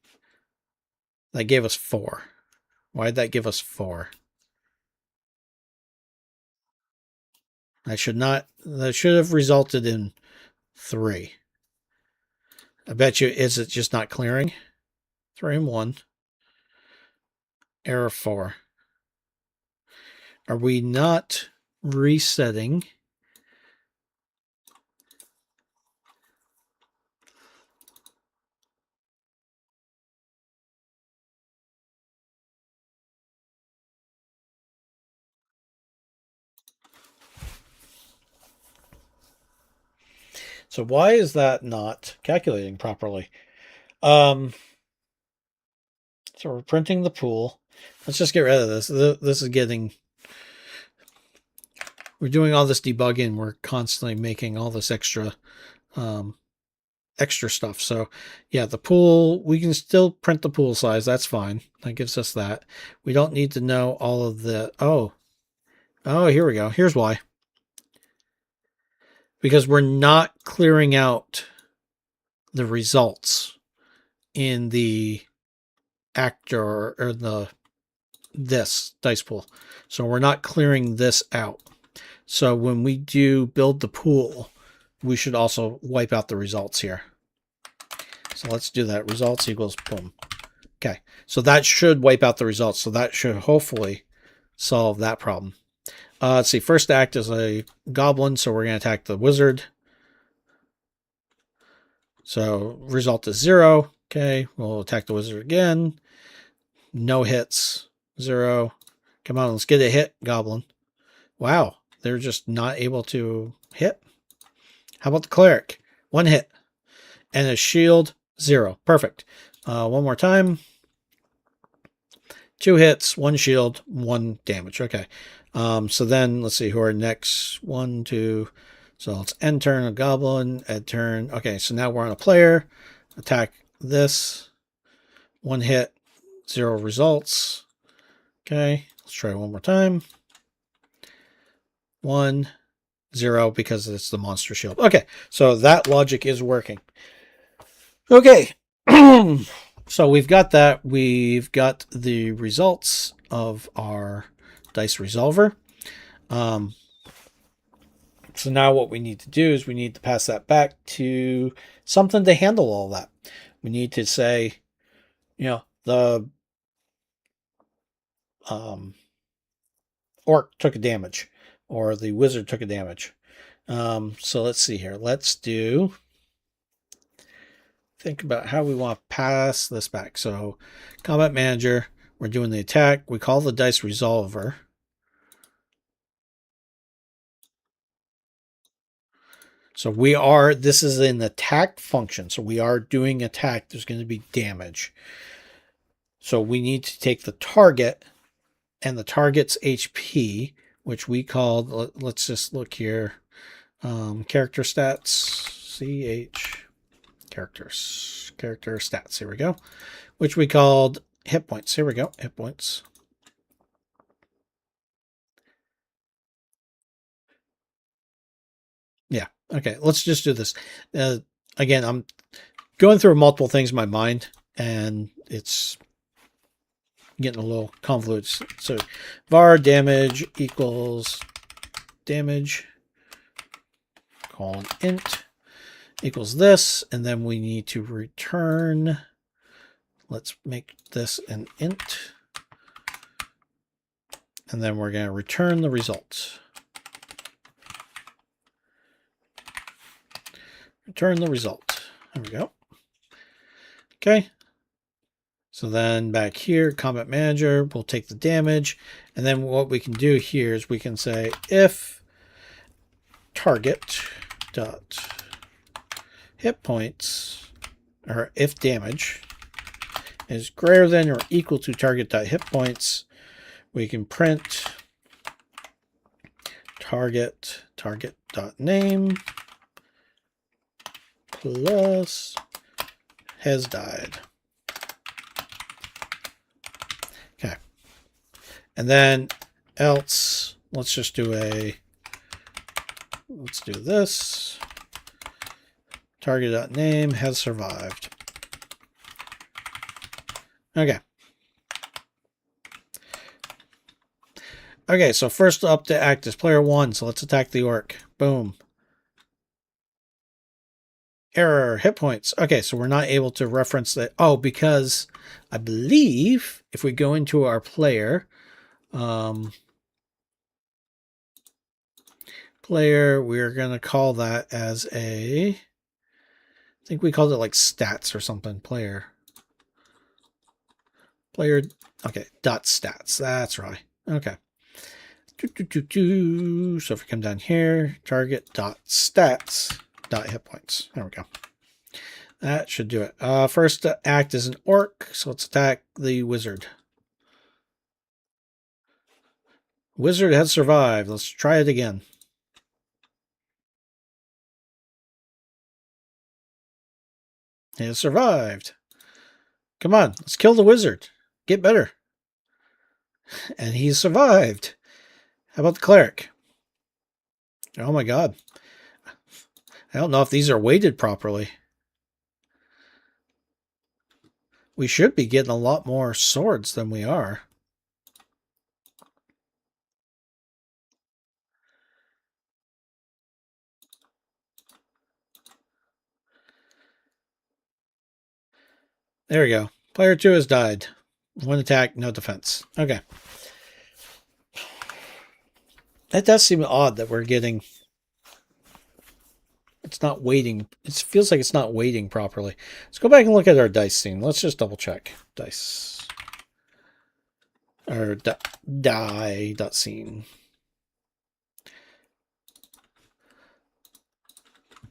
That gave us 4. Why did that give us 4? That should have resulted in 3. I bet you, is it just not clearing? 3 and 1. Error 4. Are we not resetting So why is that not calculating properly? So we're printing the pool. Let's just get rid of this. This is getting... We're doing all this debugging. We're constantly making all this extra stuff. So yeah, the pool, we can still print the pool size. That's fine. That gives us that. We don't need to know all of the... Oh, here we go. Here's why. Because we're not clearing out the results in the actor or this dice pool. So we're not clearing this out. So when we do build the pool, we should also wipe out the results here. So let's do that. Results equals boom. Okay. So that should wipe out the results. So that should hopefully solve that problem. Let's see. First act is a goblin. So we're going to attack the wizard. So result is 0. Okay. We'll attack the wizard again. No hits. 0. Come on. Let's get a hit, goblin. Wow. They're just not able to hit. How about the cleric? 1 hit. And a shield, 0. Perfect. One more time. 2 hits, 1 shield, 1 damage. Okay. So then let's see who are next. 1, 2. So let's end turn a goblin, end turn. Okay, so now we're on a player. Attack this. 1 hit, 0 results. Okay, let's try one more time. 1, 0 because it's the monster shield. Okay, so that logic is working. Okay, so we've got that. We've got the results of our dice resolver. So now what we need to do is we need to pass that back to something to handle all that. We need to say, the orc took a damage or the wizard took a damage. So let's see here. Let's think about how we want to pass this back. So combat manager, we're doing the attack. We call the dice resolver. So this is an attack function. So we are doing attack. There's going to be damage. So we need to take the target and the target's HP, which we called, let's just look here. Character stats, character stats. Here we go. Which we called hit points. Here we go. Hit points. Yeah. Okay. Let's just do this. Again, I'm going through multiple things in my mind, and it's getting a little convoluted. So var damage equals damage colon int equals this, and then we need to return. Let's make this an int, and then we're going to return the results. Return the result. There we go. Okay. So then back here, combat manager, we'll take the damage. And then what we can do here is we can say if target dot hit points, or if damage is greater than or equal to target dot hit points, we can print target dot name plus has died. Okay. And then else, let's do this. Target.name has survived. Okay. Okay, so first up to act is player 1. So let's attack the orc. Boom. Error, hit points. Okay, so we're not able to reference that. Oh, because I believe if we go into our player, we're going to call that as I think we called it like stats or something. Player, okay, dot stats. That's right. Okay. So if we come down here, target dot stats. dot hit points. There we go. That should do it. First act is an orc, so let's attack the wizard. Wizard has survived. Let's try it again. He has survived. Come on, let's kill the wizard. Get better. And he's survived. How about the cleric? Oh my god. I don't know if these are weighted properly. We should be getting a lot more swords than we are. There we go. Player 2 has died. 1 attack, no defense. Okay. That does seem odd that we're getting... It's not weighting. It feels like it's not weighting properly. Let's go back and look at our dice scene. Let's just double check. Dice. Or die.scene.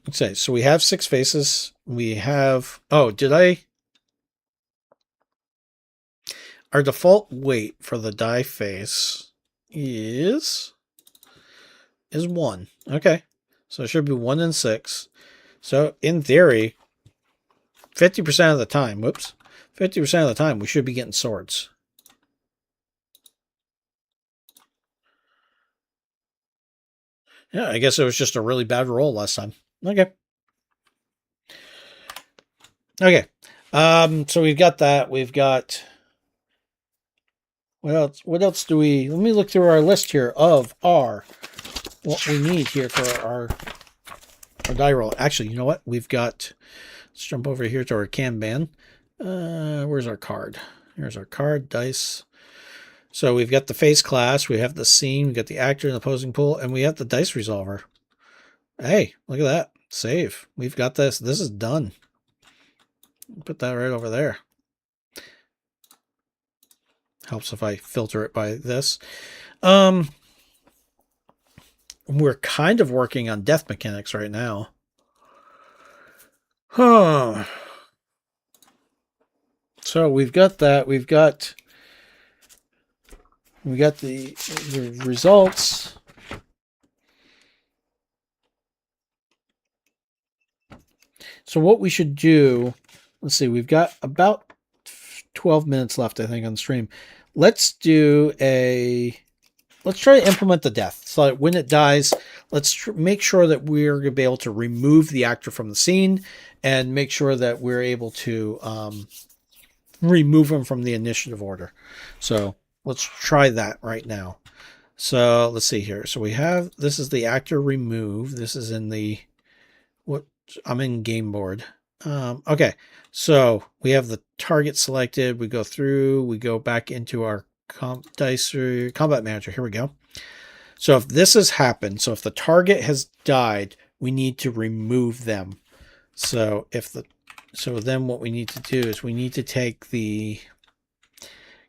Okay, so we have 6 faces. We have... Oh, did I... Our default weight for the die face is 1. Okay. So it should be 1 and 6. So in theory, 50% of the time, 50% of the time we should be getting swords. Yeah, I guess it was just a really bad roll last time. Okay. Okay. So we've got that. We've got... What else? What else do we... Let me look through our list here of what we need here for our die roll. Actually, you know what? We've got... Let's jump over here to our Kanban. Where's our card? Here's our card, dice. So we've got the face class, we have the scene, we've got the actor in the posing pool, and we have the dice resolver. Hey, look at that. Save. We've got this. This is done. Put that right over there. Helps if I filter it by this. We're kind of working on death mechanics right now. Huh. So we've got that. We got the results. So what we should do, let's see, we've got about 12 minutes left, I think, on the stream. Let's try to implement the death. So that when it dies, let's make sure that we're going to be able to remove the actor from the scene and make sure that we're able to remove him from the initiative order. So let's try that right now. So let's see here. So we have, this is the actor remove. This is in the, I'm in game board. Okay. So we have the target selected. We go through, we go back into our combat manager. Here we go. So if this has happened, so if the target has died, we need to remove them. So then what we need to do is we need to take the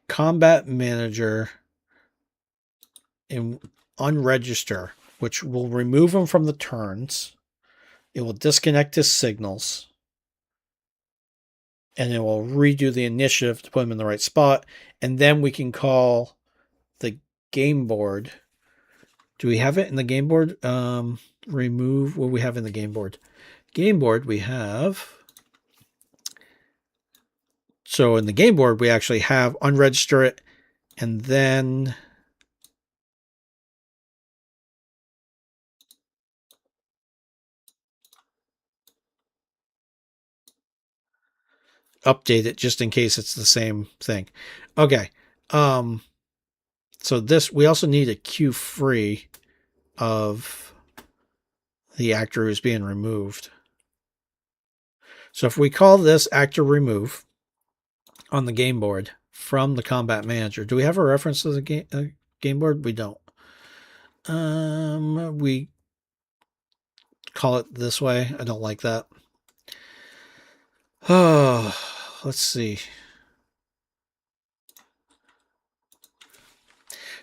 combat manager and unregister, which will remove him from the turns. It will disconnect his signals. And it will redo the initiative to put him in the right spot. And then we can call the game board. Do we have it in the game board? Remove what we have in the game board. Game board we have. So in the game board we actually have unregister it and then update it just in case it's the same thing. Okay. So this, we also need a queue free of the actor who's being removed. So if we call this actor remove on the game board from the combat manager, do we have a reference to the game board? We don't. We call it this way. I don't like that. Oh, let's see.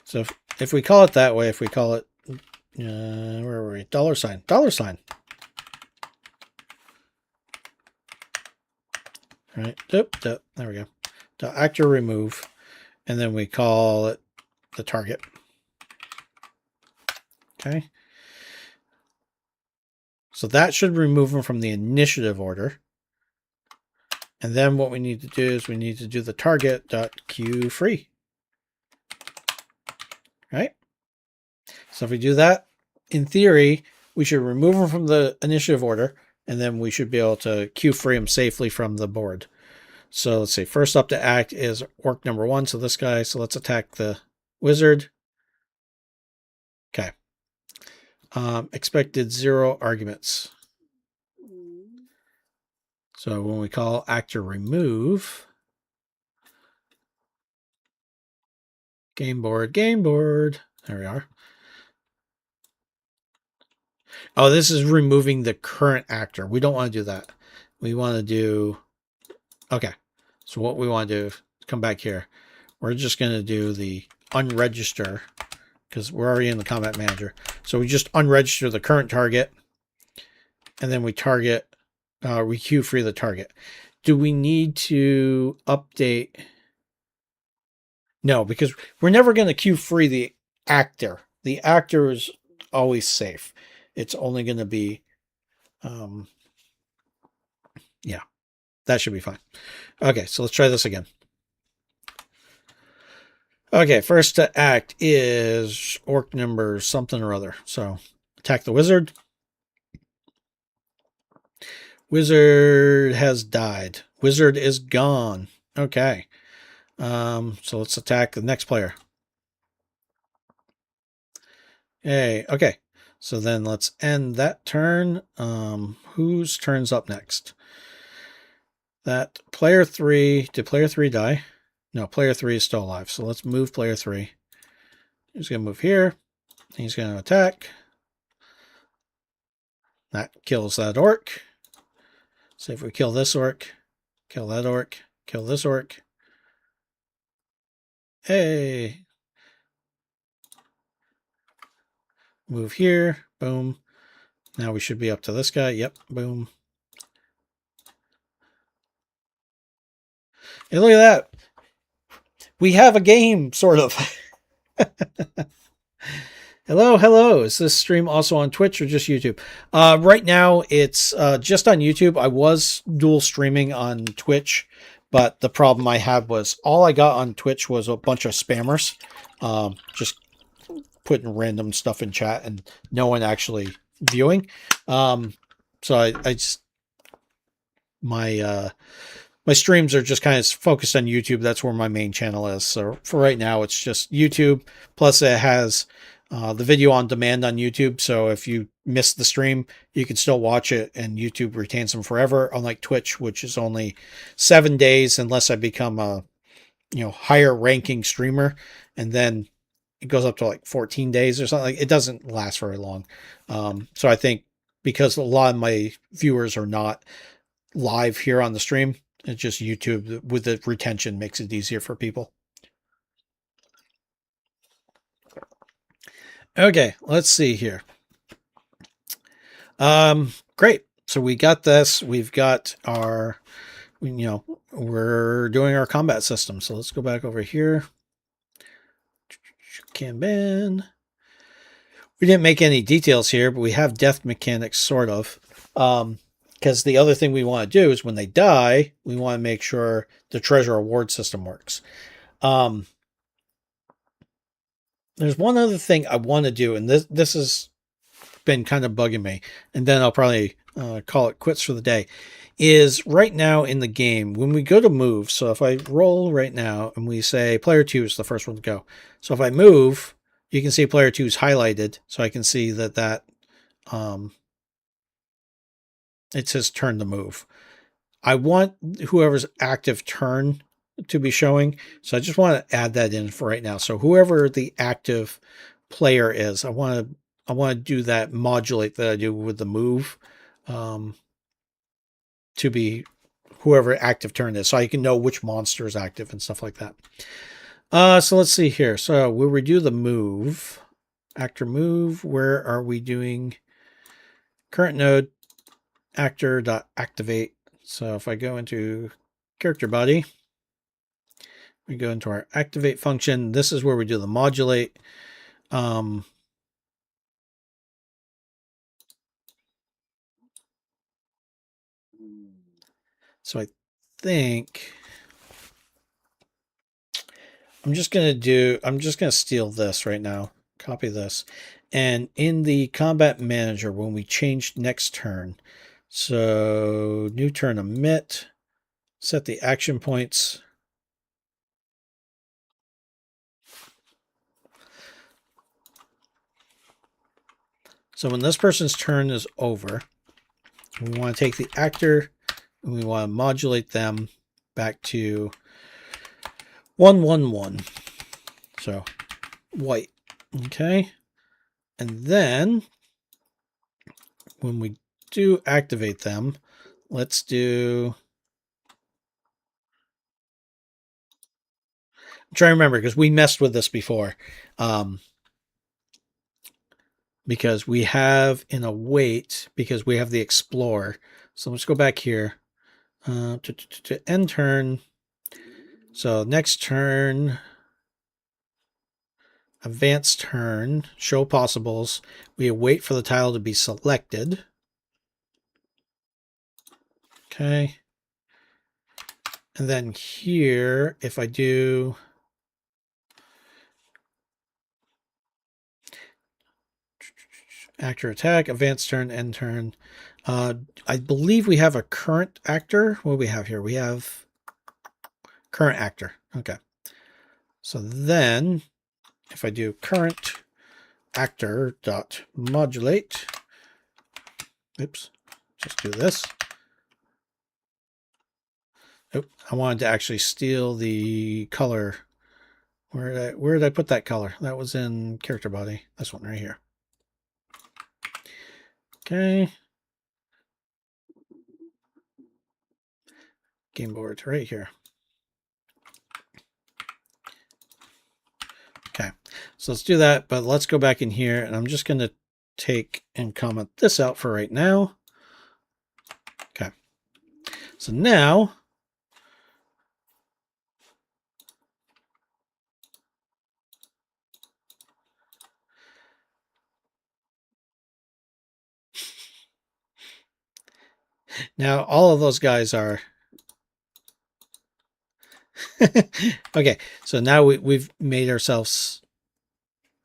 So if we call it that way, if we call it, where were we? $. right? There we go. Actor remove, and then we call it the target. Okay. So that should remove them from the initiative order. And then what we need to do is we need to do the target.queueFree. Right? So if we do that, in theory, we should remove them from the initiative order, and then we should be able to queue free them safely from the board. So let's see, first up to act is orc number 1, so this guy. So let's attack the wizard. Okay. Expected 0 arguments. So when we call actor remove, game board, there we are. Oh, this is removing the current actor. We don't want to do that. We want to do, okay. So what we want to do, come back here. We're just going to do the unregister because we're already in the combat manager. So we just unregister the current target, and then we target, we queue free the target. Do we need to update? No, because we're never going to queue free the actor. The actor is always safe. It's only going to be, yeah, that should be fine. Okay, so let's try this again. Okay, first to act is orc number something or other. So attack the wizard. Wizard has died. Wizard is gone. Okay. So let's attack the next player. Hey, okay. So then let's end that turn. Whose turn's up next? That player 3. Did player 3 die? No, player 3 is still alive. So let's move player 3. He's going to move here. He's going to attack. That kills that orc. So if we kill this orc, kill that orc, kill this orc. Hey. Move here. Boom. Now we should be up to this guy. Yep. Boom. Hey, look at that. We have a game, sort of. Hello. Is this stream also on Twitch or just YouTube? Right now, it's just on YouTube. I was dual streaming on Twitch, but the problem I had was all I got on Twitch was a bunch of spammers, just putting random stuff in chat and no one actually viewing. So I just my streams are just kind of focused on YouTube. That's where my main channel is. So for right now, it's just YouTube. Plus, it has the video on demand on YouTube. So if you miss the stream, you can still watch it, and YouTube retains them forever. Unlike Twitch, which is only 7 days unless I become a higher ranking streamer, and then it goes up to like 14 days or something. It doesn't last very long. So I think because a lot of my viewers are not live here on the stream, it's just YouTube with the retention makes it easier for people. Okay, let's see here. Great. So we got this. We've got our, we're doing our combat system. So let's go back over here. Kanban. We didn't make any details here, but we have death mechanics, sort of. Because the other thing we want to do is when they die, we want to make sure the treasure reward system works. There's one other thing I want to do, and this has been kind of bugging me, and then I'll probably call it quits for the day, is right now in the game, when we go to move, so if I roll right now and we say player 2 is the first one to go. So if I move, you can see player 2 is highlighted, so I can see that it's his turn to move. I want whoever's active turn to be showing, so I just want to add that in for right now. So whoever the active player is, I want to do that modulate that I do with the move to be whoever active turn is, so I can know which monster is active and stuff like that. So let's see here. So we'll redo the move. Actor move. Where are we doing? Current node actor.activate. So if I go into character body. We go into our activate function. This is where we do the modulate. So I think I'm just going to steal this right now, copy this. And in the combat manager, when we change next turn, so new turn emit, set the action points. So when this person's turn is over, we want to take the actor and we want to modulate them back to 111. So white. Okay. And then when we do activate them, let's do. I'm trying to remember because we messed with this before. Because we have in a wait, because we have the explore. So let's go back here to end turn. So next turn, advanced turn, show possibles. We wait for the tile to be selected. Okay. And then here, if I do actor attack, advanced turn, end turn. I believe we have a current actor. What do we have here? We have current actor. Okay. So then if I do current actor dot modulate, oops, just do this. Oh, I wanted to actually steal the color. Where did I put that color? That was in character body. This one right here. Okay. Game board right here. Okay, so let's do that, but let's go back in here and I'm just going to take and comment this out for right now. Okay, so now all of those guys are okay, so now we've made ourselves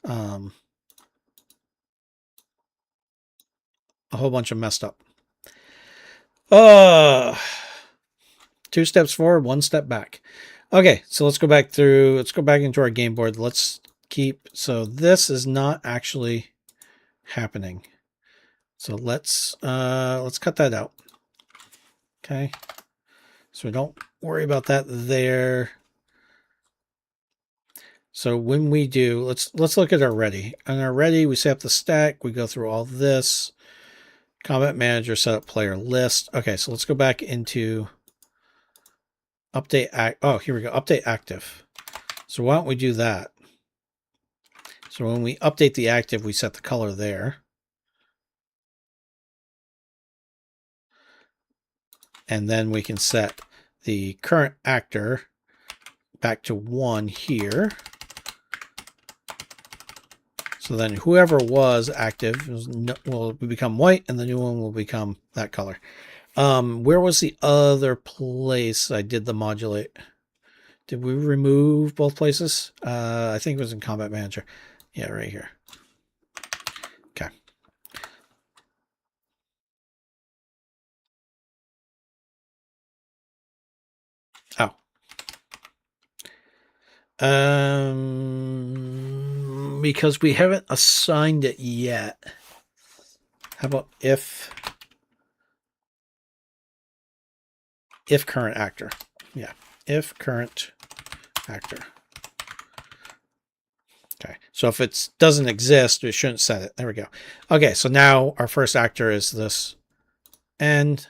a whole bunch of messed up. 2 steps forward, 1 step back. Okay, so let's go back through. Let's go back into our game board. Let's keep. So this is not actually happening. So let's cut that out. Okay. So don't worry about that there. So when we do, let's look at our ready. On our ready, we set up the stack. We go through all this. Combat manager, set up player list. Okay, so let's go back into update act. Oh, here we go. Update active. So why don't we do that? So when we update the active, we set the color there. And then we can set the current actor back to 1 here. So then whoever was active will become white and the new one will become that color. Where was the other place I did the modulate? Did we remove both places? I think it was in Combat Manager. Yeah, right here. Okay. Oh. Because we haven't assigned it yet. How about if current actor? Yeah, if current actor. Okay, so if it doesn't exist, we shouldn't set it. There we go. Okay, so now our first actor is this and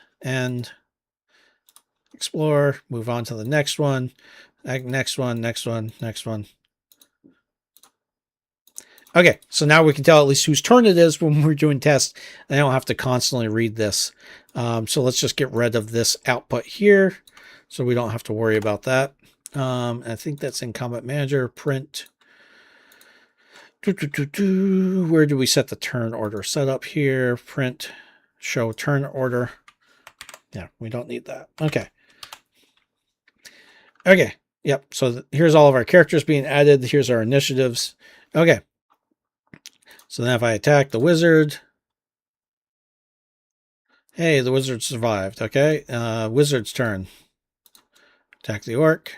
explore, move on to the next one, next one. Okay, so now we can tell at least whose turn it is when we're doing tests. I don't have to constantly read this. So let's just get rid of this output here. so we don't have to worry about that. I think that's in Combat Manager, print. Where do we set the turn order? Set up here, print, show turn order. Yeah, we don't need that. Okay. Okay. Yep. So here's all of our characters being added. Here's our initiatives. Okay. So then if I attack the wizard, hey, the wizard survived. Okay. Wizard's turn. Attack the orc.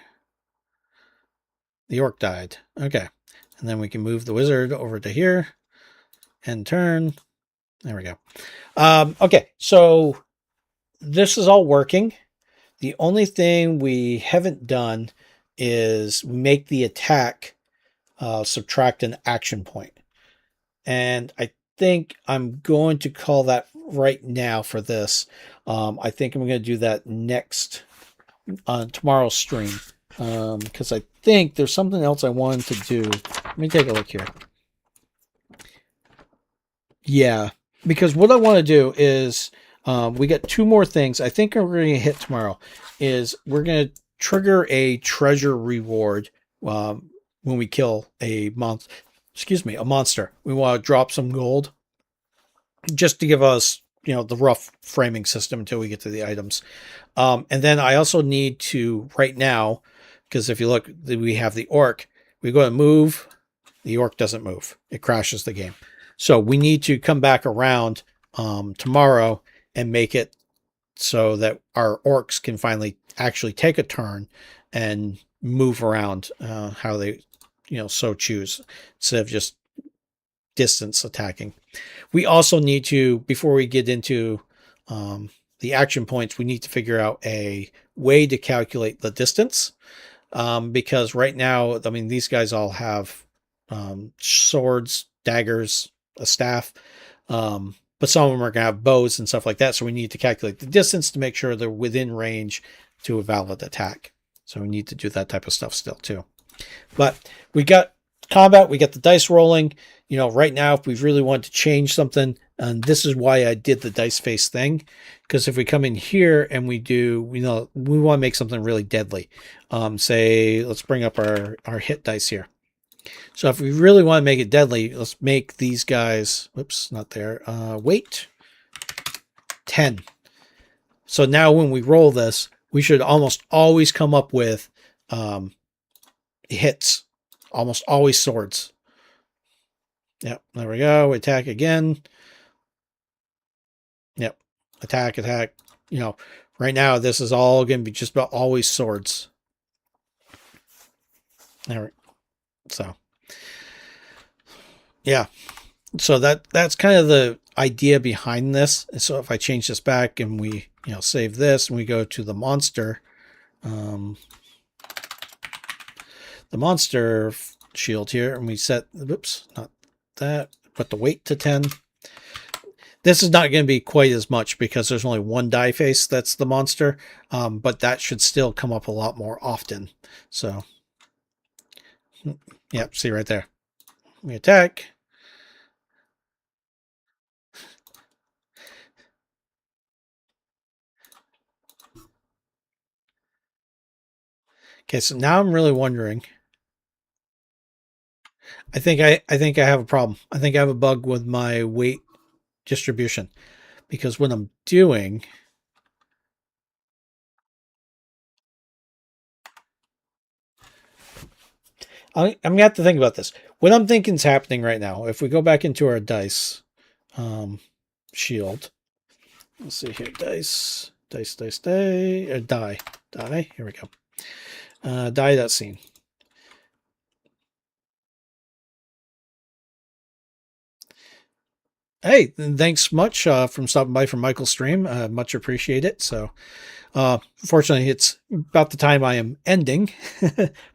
The orc died. Okay. And then we can move the wizard over to here. End turn. There we go. Okay. So this is all working. The only thing we haven't done is make the attack subtract an action point. And I think I'm going to call that right now for this. I think I'm going to do that next on tomorrow's stream, because I think there's something else I wanted to do. Let me take a look here. Yeah, because what I want to do is we got two more things. I think we're going to hit tomorrow. Is we're going to trigger a treasure reward when we kill a monster. Excuse me, a monster. We want to drop some gold just to give us, the rough framing system until we get to the items. And then I also need to right now, because if you look, we have the orc. We go to move. The orc doesn't move. It crashes the game. So we need to come back around tomorrow and make it so that our orcs can finally actually take a turn and move around how they, so choose, instead of just distance attacking. We also need to, before we get into the action points, we need to figure out a way to calculate the distance, because right now, I mean, these guys all have swords, daggers, a staff, but some of them are going to have bows and stuff like that. So we need to calculate the distance to make sure they're within range to a valid attack. So we need to do that type of stuff still too. But we got combat, we got the dice rolling. Right now, if we really want to change something, and this is why I did the dice face thing, because if we come in here and we do, we want to make something really deadly. Say, let's bring up our hit dice here. So if we really want to make it deadly, let's make these guys, whoops, not there, weight 10. So now when we roll this, we should almost always come up with hits, almost always swords. Yep, there we go. Attack again. Yep, attack. Right now this is all going to be just about always swords. There. So, yeah. So that's kind of the idea behind this. So if I change this back and we, save this and we go to the monster shield here, and we set, whoops, not that, put the weight to 10. This is not going to be quite as much because there's only one die face that's the monster, but that should still come up a lot more often. So, yep, see right there. We attack. Okay, so now I'm really wondering. I think I have a problem. I think I have a bug with my weight distribution, because what I'm doing, I'm gonna have to think about this. What I'm thinking is happening right now, if we go back into our dice shield, let's see here, die. Here we go. Die that scene. Hey, thanks much from stopping by from Michael's stream. Much appreciate it. So, fortunately, it's about the time I am ending,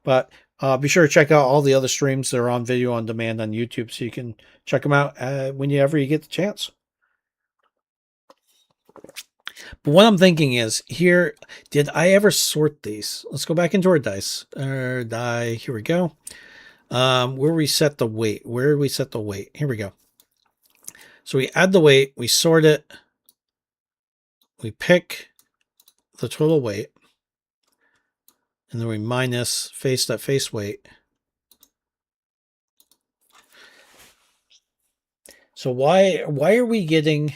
but be sure to check out all the other streams that are on video on demand on YouTube, so you can check them out whenever you get the chance. But what I'm thinking is here, did I ever sort these? Let's go back into our dice. Die. Here we go. Where we set the weight. Where do we set the weight? Here we go. So we add the weight, we sort it, we pick the total weight, And then we minus face weight. So why are we getting...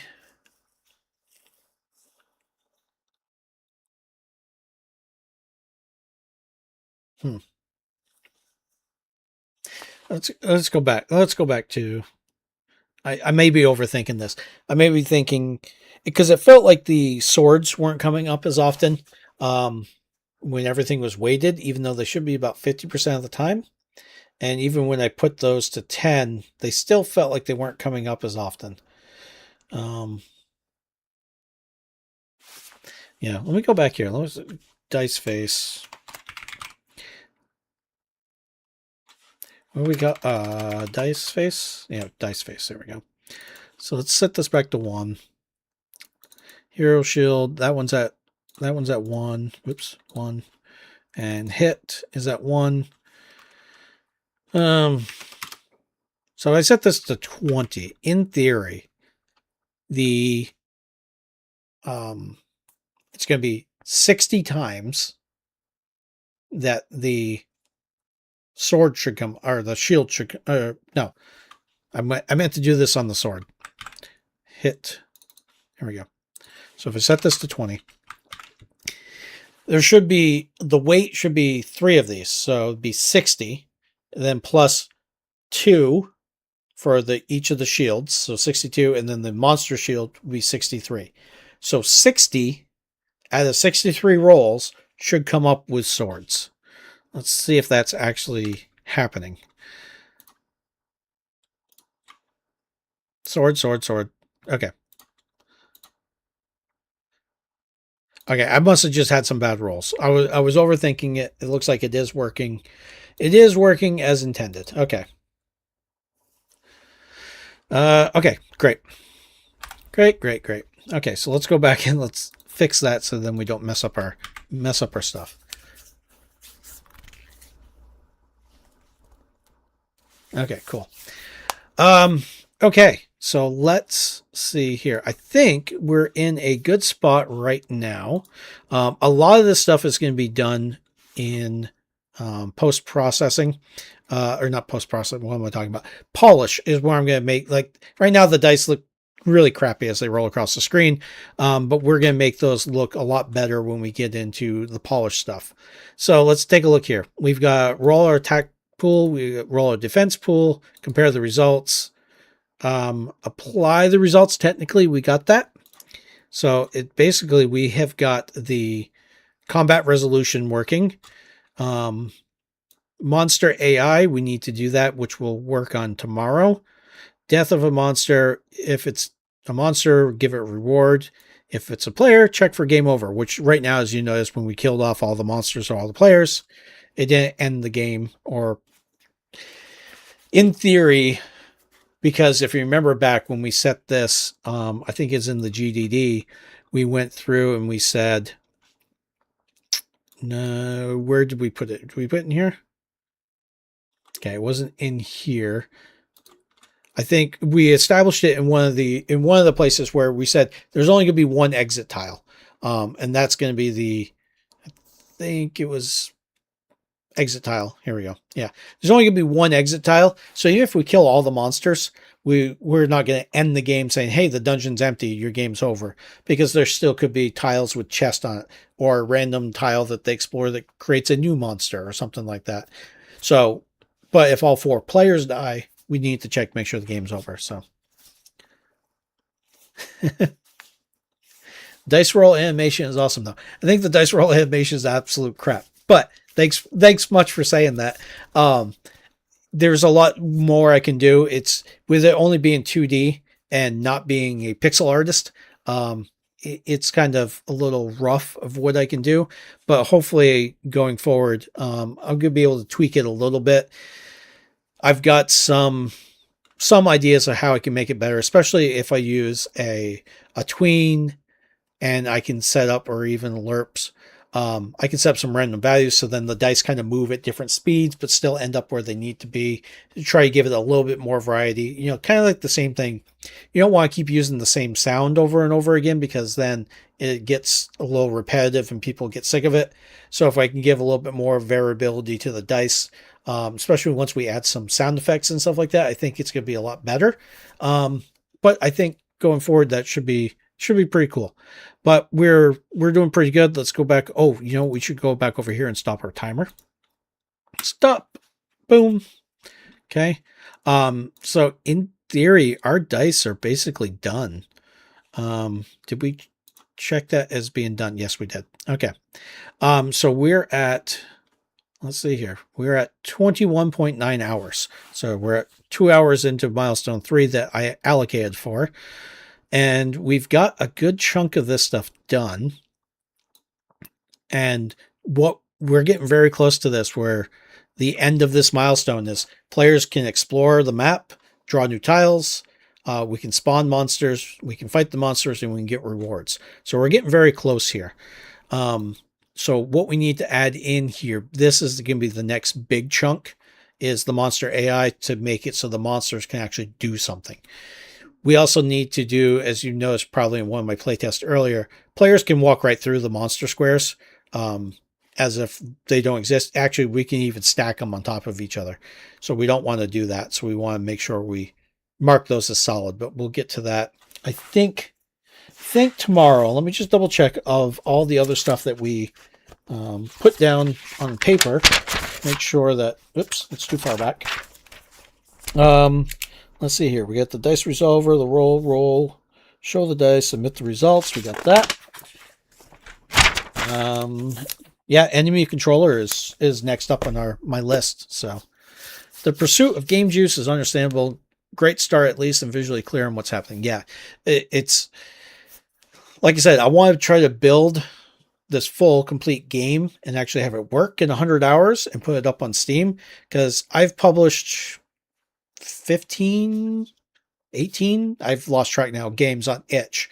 Let's go back. Let's go back to... I may be overthinking this. I may be thinking, because it felt like the swords weren't coming up as often when everything was weighted, even though they should be about 50% of the time. And even when I put those to 10, they still felt like they weren't coming up as often. Yeah, let me go back here. Let's dice face. What do we got? Dice face? Yeah, dice face. There we go. So let's set this back to 1. Hero shield. That one's at 1. Whoops, 1. And hit is at 1. So I set this to 20. In theory, the it's going to be 60 times that the sword should come, or the shield should, no, I meant to do this on the sword. Hit. Here we go. So if I set this to 20, there should be, the weight should be 3 of these. So it'd be 60, then plus 2 for each of the shields. So 62, and then the monster shield would be 63. So 60 out of 63 rolls should come up with swords. Let's see if that's actually happening. Sword, sword, sword. Okay. Okay, I must have just had some bad rolls. I was overthinking it. It looks like it is working. It is working as intended. Okay. Okay, great. Great. Okay, so let's go back and let's fix that so then we don't mess up our stuff. Okay, cool. Okay, so let's see here. I think we're in a good spot right now. A lot of this stuff is going to be done in post-processing, or not post-processing. What am I talking about? Polish is where I'm going to make, like right now the dice look really crappy as they roll across the screen. But we're going to make those look a lot better when we get into the polish stuff. So let's take a look here. We've got roll our attack pool. We roll our defense pool, compare the results, apply the results. Technically we got that. So it basically, we have got the combat resolution working. Monster AI, we need to do that, which we'll work on tomorrow. Death of a monster. If it's a monster, give it a reward. If it's a player, check for game over, which right now, as you notice, when we killed off all the monsters or all the players, it didn't end the game, or in theory, because if you remember back when we set this, I think it's in the GDD, we went through and we said, no, where did we put it? Did we put it in here? Okay, it wasn't in here. I think we established it in one of the places where we said there's only going to be one exit tile. And that's going to be I think it was exit tile. Here we go. Yeah. There's only going to be one exit tile. So even if we kill all the monsters, we're not going to end the game saying, hey, the dungeon's empty, your game's over, because there still could be tiles with chest on it, or a random tile that they explore that creates a new monster or something like that. So, but if all 4 players die, we need to check, make sure the game's over. So dice roll animation is awesome though. I think the dice roll animation is absolute crap, but thanks much for saying that. There's a lot more I can do. It's with it only being 2D and not being a pixel artist. It's kind of a little rough of what I can do, but hopefully going forward, I'm going to be able to tweak it a little bit. I've got some ideas of how I can make it better, especially if I use a tween and I can set up, or even lerps. I can set up some random values so then the dice kind of move at different speeds, but still end up where they need to be to try to give it a little bit more variety. Kind of like the same thing. You don't want to keep using the same sound over and over again because then it gets a little repetitive and people get sick of it. So if I can give a little bit more variability to the dice, especially once we add some sound effects and stuff like that, I think it's going to be a lot better. But I think going forward, that should be pretty cool. But we're doing pretty good. Let's go back. Oh, we should go back over here and stop our timer. Stop. Boom. Okay. So in theory, our dice are basically done. Did we check that as being done? Yes, we did. Okay. So we're at, let's see here. We're at 21.9 hours. So we're at 2 hours into milestone 3 that I allocated for. And we've got a good chunk of this stuff done. And what we're getting very close to this, where the end of this milestone is players can explore the map, draw new tiles, we can spawn monsters, we can fight the monsters, and we can get rewards. So we're getting very close here. So what we need to add in here, this is going to be the next big chunk, is the monster AI to make it so the monsters can actually do something. We also need to do, as you noticed probably in one of my playtests earlier, players can walk right through the monster squares as if they don't exist. Actually, we can even stack them on top of each other. So we don't want to do that. So we want to make sure we mark those as solid, but we'll get to that. I think tomorrow, let me just double check of all the other stuff that we put down on paper. Make sure that, oops, it's too far back. Let's see here. We got the dice resolver, the roll, show the dice, submit the results. We got that. Yeah, enemy controller is next up on my list. So the pursuit of game juice is understandable. Great start, at least, and visually clear on what's happening. Yeah, it's like I said, I want to try to build this full complete game and actually have it work in 100 hours and put it up on Steam, because I've published 15, 18, I've lost track now, games on itch,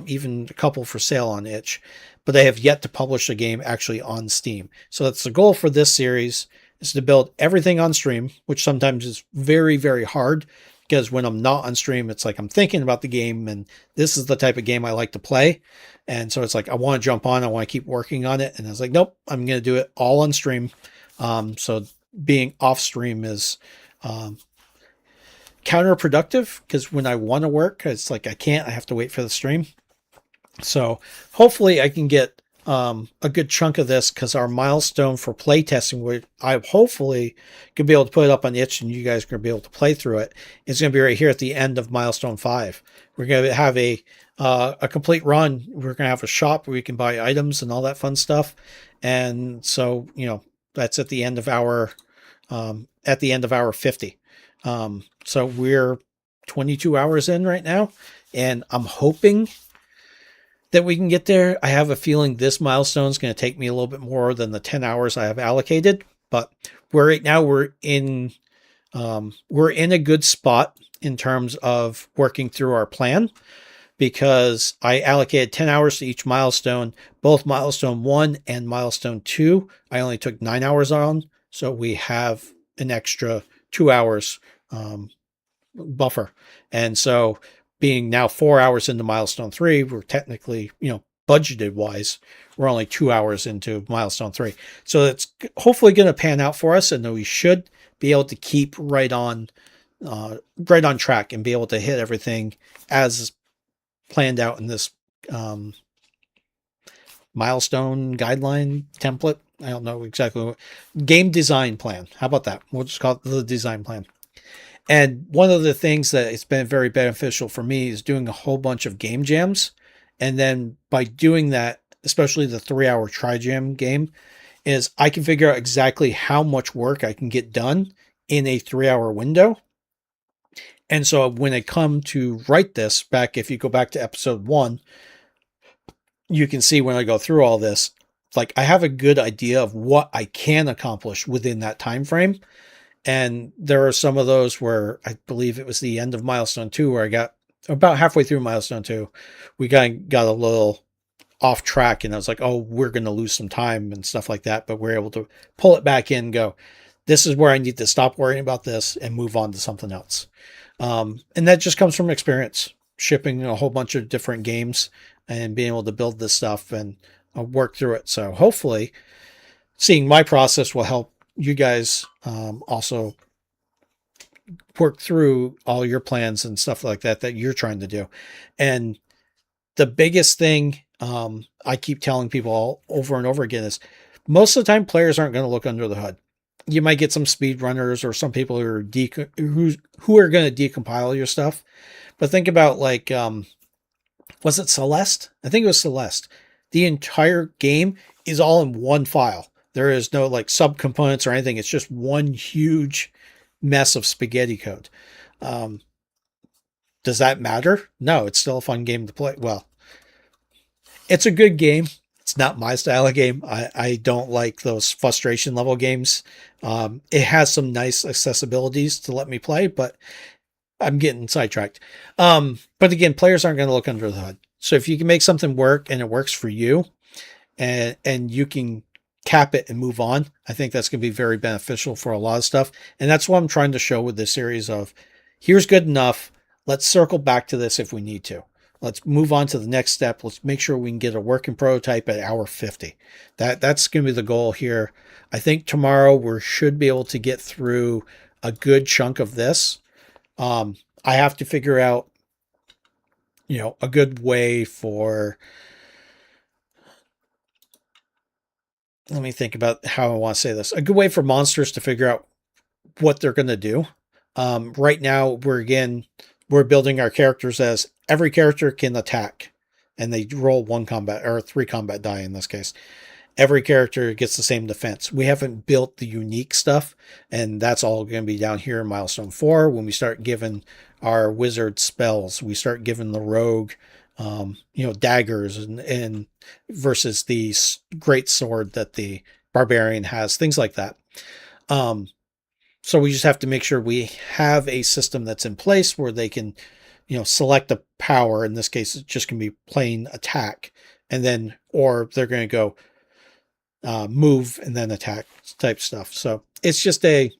even a couple for sale on itch, but they have yet to publish a game actually on Steam. So that's the goal for this series, is to build everything on stream, which sometimes is very, very hard, because when I'm not on stream, it's like I'm thinking about the game, and this is the type of game I like to play. And so it's like, I want to jump on, I want to keep working on it. And I was like, nope, I'm going to do it all on stream. So being off stream is counterproductive, because when I want to work, it's like I have to wait for the stream. So hopefully I can get a good chunk of this, because our milestone for playtesting, where I hopefully could be able to put it up on itch and you guys are going to be able to play through it, is going to be right here at the end of milestone 5. We're going to have a complete run. We're going to have a shop where we can buy items and all that fun stuff. And so, that's at the end of our 50. So we're 22 hours in right now, and I'm hoping that we can get there. I have a feeling this milestone is going to take me a little bit more than the 10 hours I have allocated, but right now we're in a good spot in terms of working through our plan, because I allocated 10 hours to each milestone. Both milestone 1 and milestone 2, I only took 9 hours on. So we have an extra 2 hours buffer. And so being now 4 hours into milestone 3, we're technically, budgeted wise, we're only 2 hours into milestone 3. So it's hopefully going to pan out for us, and then we should be able to keep right on track and be able to hit everything as planned out in this milestone guideline template. I don't know exactly what game design plan. How about that? We'll just call it the design plan. And one of the things that it's been very beneficial for me is doing a whole bunch of game jams. And then by doing that, especially the 3-hour tri-jam game, is I can figure out exactly how much work I can get done in a 3-hour window. And so when I come to write this back, if you go back to episode 1, you can see when I go through all this, like I have a good idea of what I can accomplish within that time frame. And there are some of those where I believe it was the end of milestone 2, where I got about halfway through milestone 2, we got a little off track, and I was like, oh, we're going to lose some time and stuff like that. But we're able to pull it back in and go, this is where I need to stop worrying about this and move on to something else. And that just comes from experience, shipping a whole bunch of different games and being able to build this stuff and work through it. So hopefully seeing my process will help you guys also work through all your plans and stuff like that you're trying to do. And the biggest thing I keep telling people all over and over again is most of the time players aren't going to look under the hood. You might get some speedrunners or some people who are who are going to decompile your stuff. But think about like, was it Celeste? I think it was Celeste. The entire game is all in one file. There is no like subcomponents or anything. It's just one huge mess of spaghetti code. Does that matter? No, it's still a fun game to play. Well, it's a good game. It's not my style of game. I don't like those frustration level games. It has some nice accessibilities to let me play, but I'm getting sidetracked. But again, players aren't going to look under the hood. So if you can make something work and it works for you and you can cap it and move on, I think that's going to be very beneficial for a lot of stuff. And that's what I'm trying to show with this series of here's good enough. Let's circle back to this if we need to. Let's move on to the next step. Let's make sure we can get a working prototype at hour 50. That's going to be the goal here. I think tomorrow we should be able to get through a good chunk of this. I have to figure out, a good way for, let me think about how I want to say this. A good way for monsters to figure out what they're going to do. Right now, we're building our characters as every character can attack, and they roll 1 combat or 3 combat die in this case. Every character gets the same defense. We haven't built the unique stuff, and that's all going to be down here in Milestone 4 when we start giving our wizard spells. We start giving the rogue, daggers and versus the great sword that the barbarian has, things like that. So we just have to make sure we have a system that's in place where they can, select a power. In this case, it's just going to be plain attack, and then, or they're going to go move and then attack type stuff. So it's just it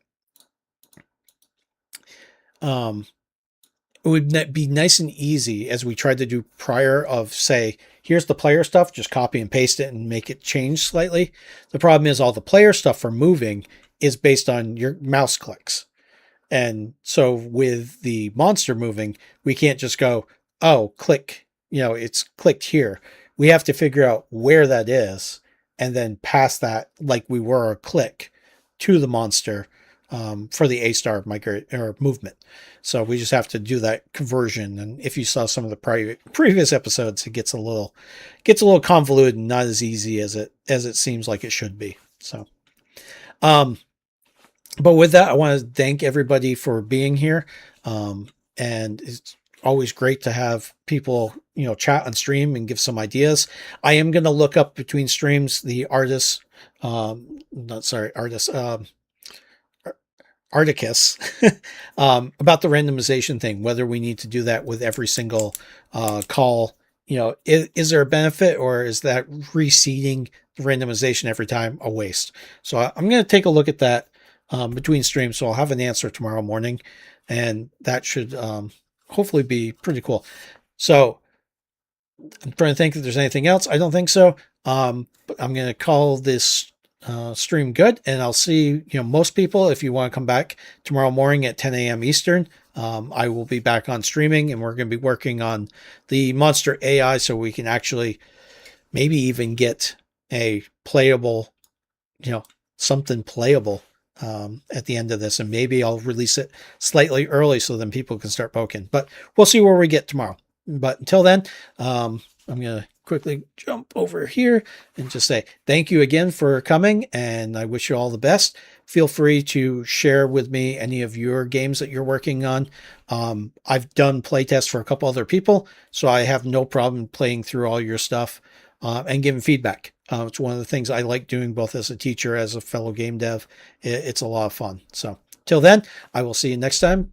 would be nice and easy as we tried to do prior of say, here's the player stuff, just copy and paste it and make it change slightly. The problem is all the player stuff for moving is based on your mouse clicks. And so with the monster moving, we can't just go, oh, click, it's clicked here. We have to figure out where that is and then pass that like we were a click to the monster for the A-star migrate or movement. So we just have to do that conversion. And if you saw some of the previous episodes, it gets a little convoluted and not as easy as it seems like it should be. So, but with that, I want to thank everybody for being here. And it's always great to have people, chat on stream and give some ideas. I am going to look up between streams the Articus, about the randomization thing, whether we need to do that with every single call. Is there a benefit, or is that reseeding randomization every time a waste? So I'm going to take a look at that between streams. So I'll have an answer tomorrow morning, and that should hopefully be pretty cool. So I'm trying to think if there's anything else. I don't think so. But I'm going to call this stream good, and I'll see most people. If you want to come back tomorrow morning at 10 a.m. Eastern, I will be back on streaming, and we're going to be working on the monster AI so we can actually maybe even get a playable, something playable at the end of this, and maybe I'll release it slightly early so then people can start poking, but we'll see where we get tomorrow. But until then, I'm going to quickly jump over here and just say thank you again for coming, and I wish you all the best. Feel free to share with me any of your games that you're working on. I've done playtests for a couple other people, so I have no problem playing through all your stuff and giving feedback. It's one of the things I like doing both as a teacher, as a fellow game dev. It's a lot of fun. So till then, I will see you next time.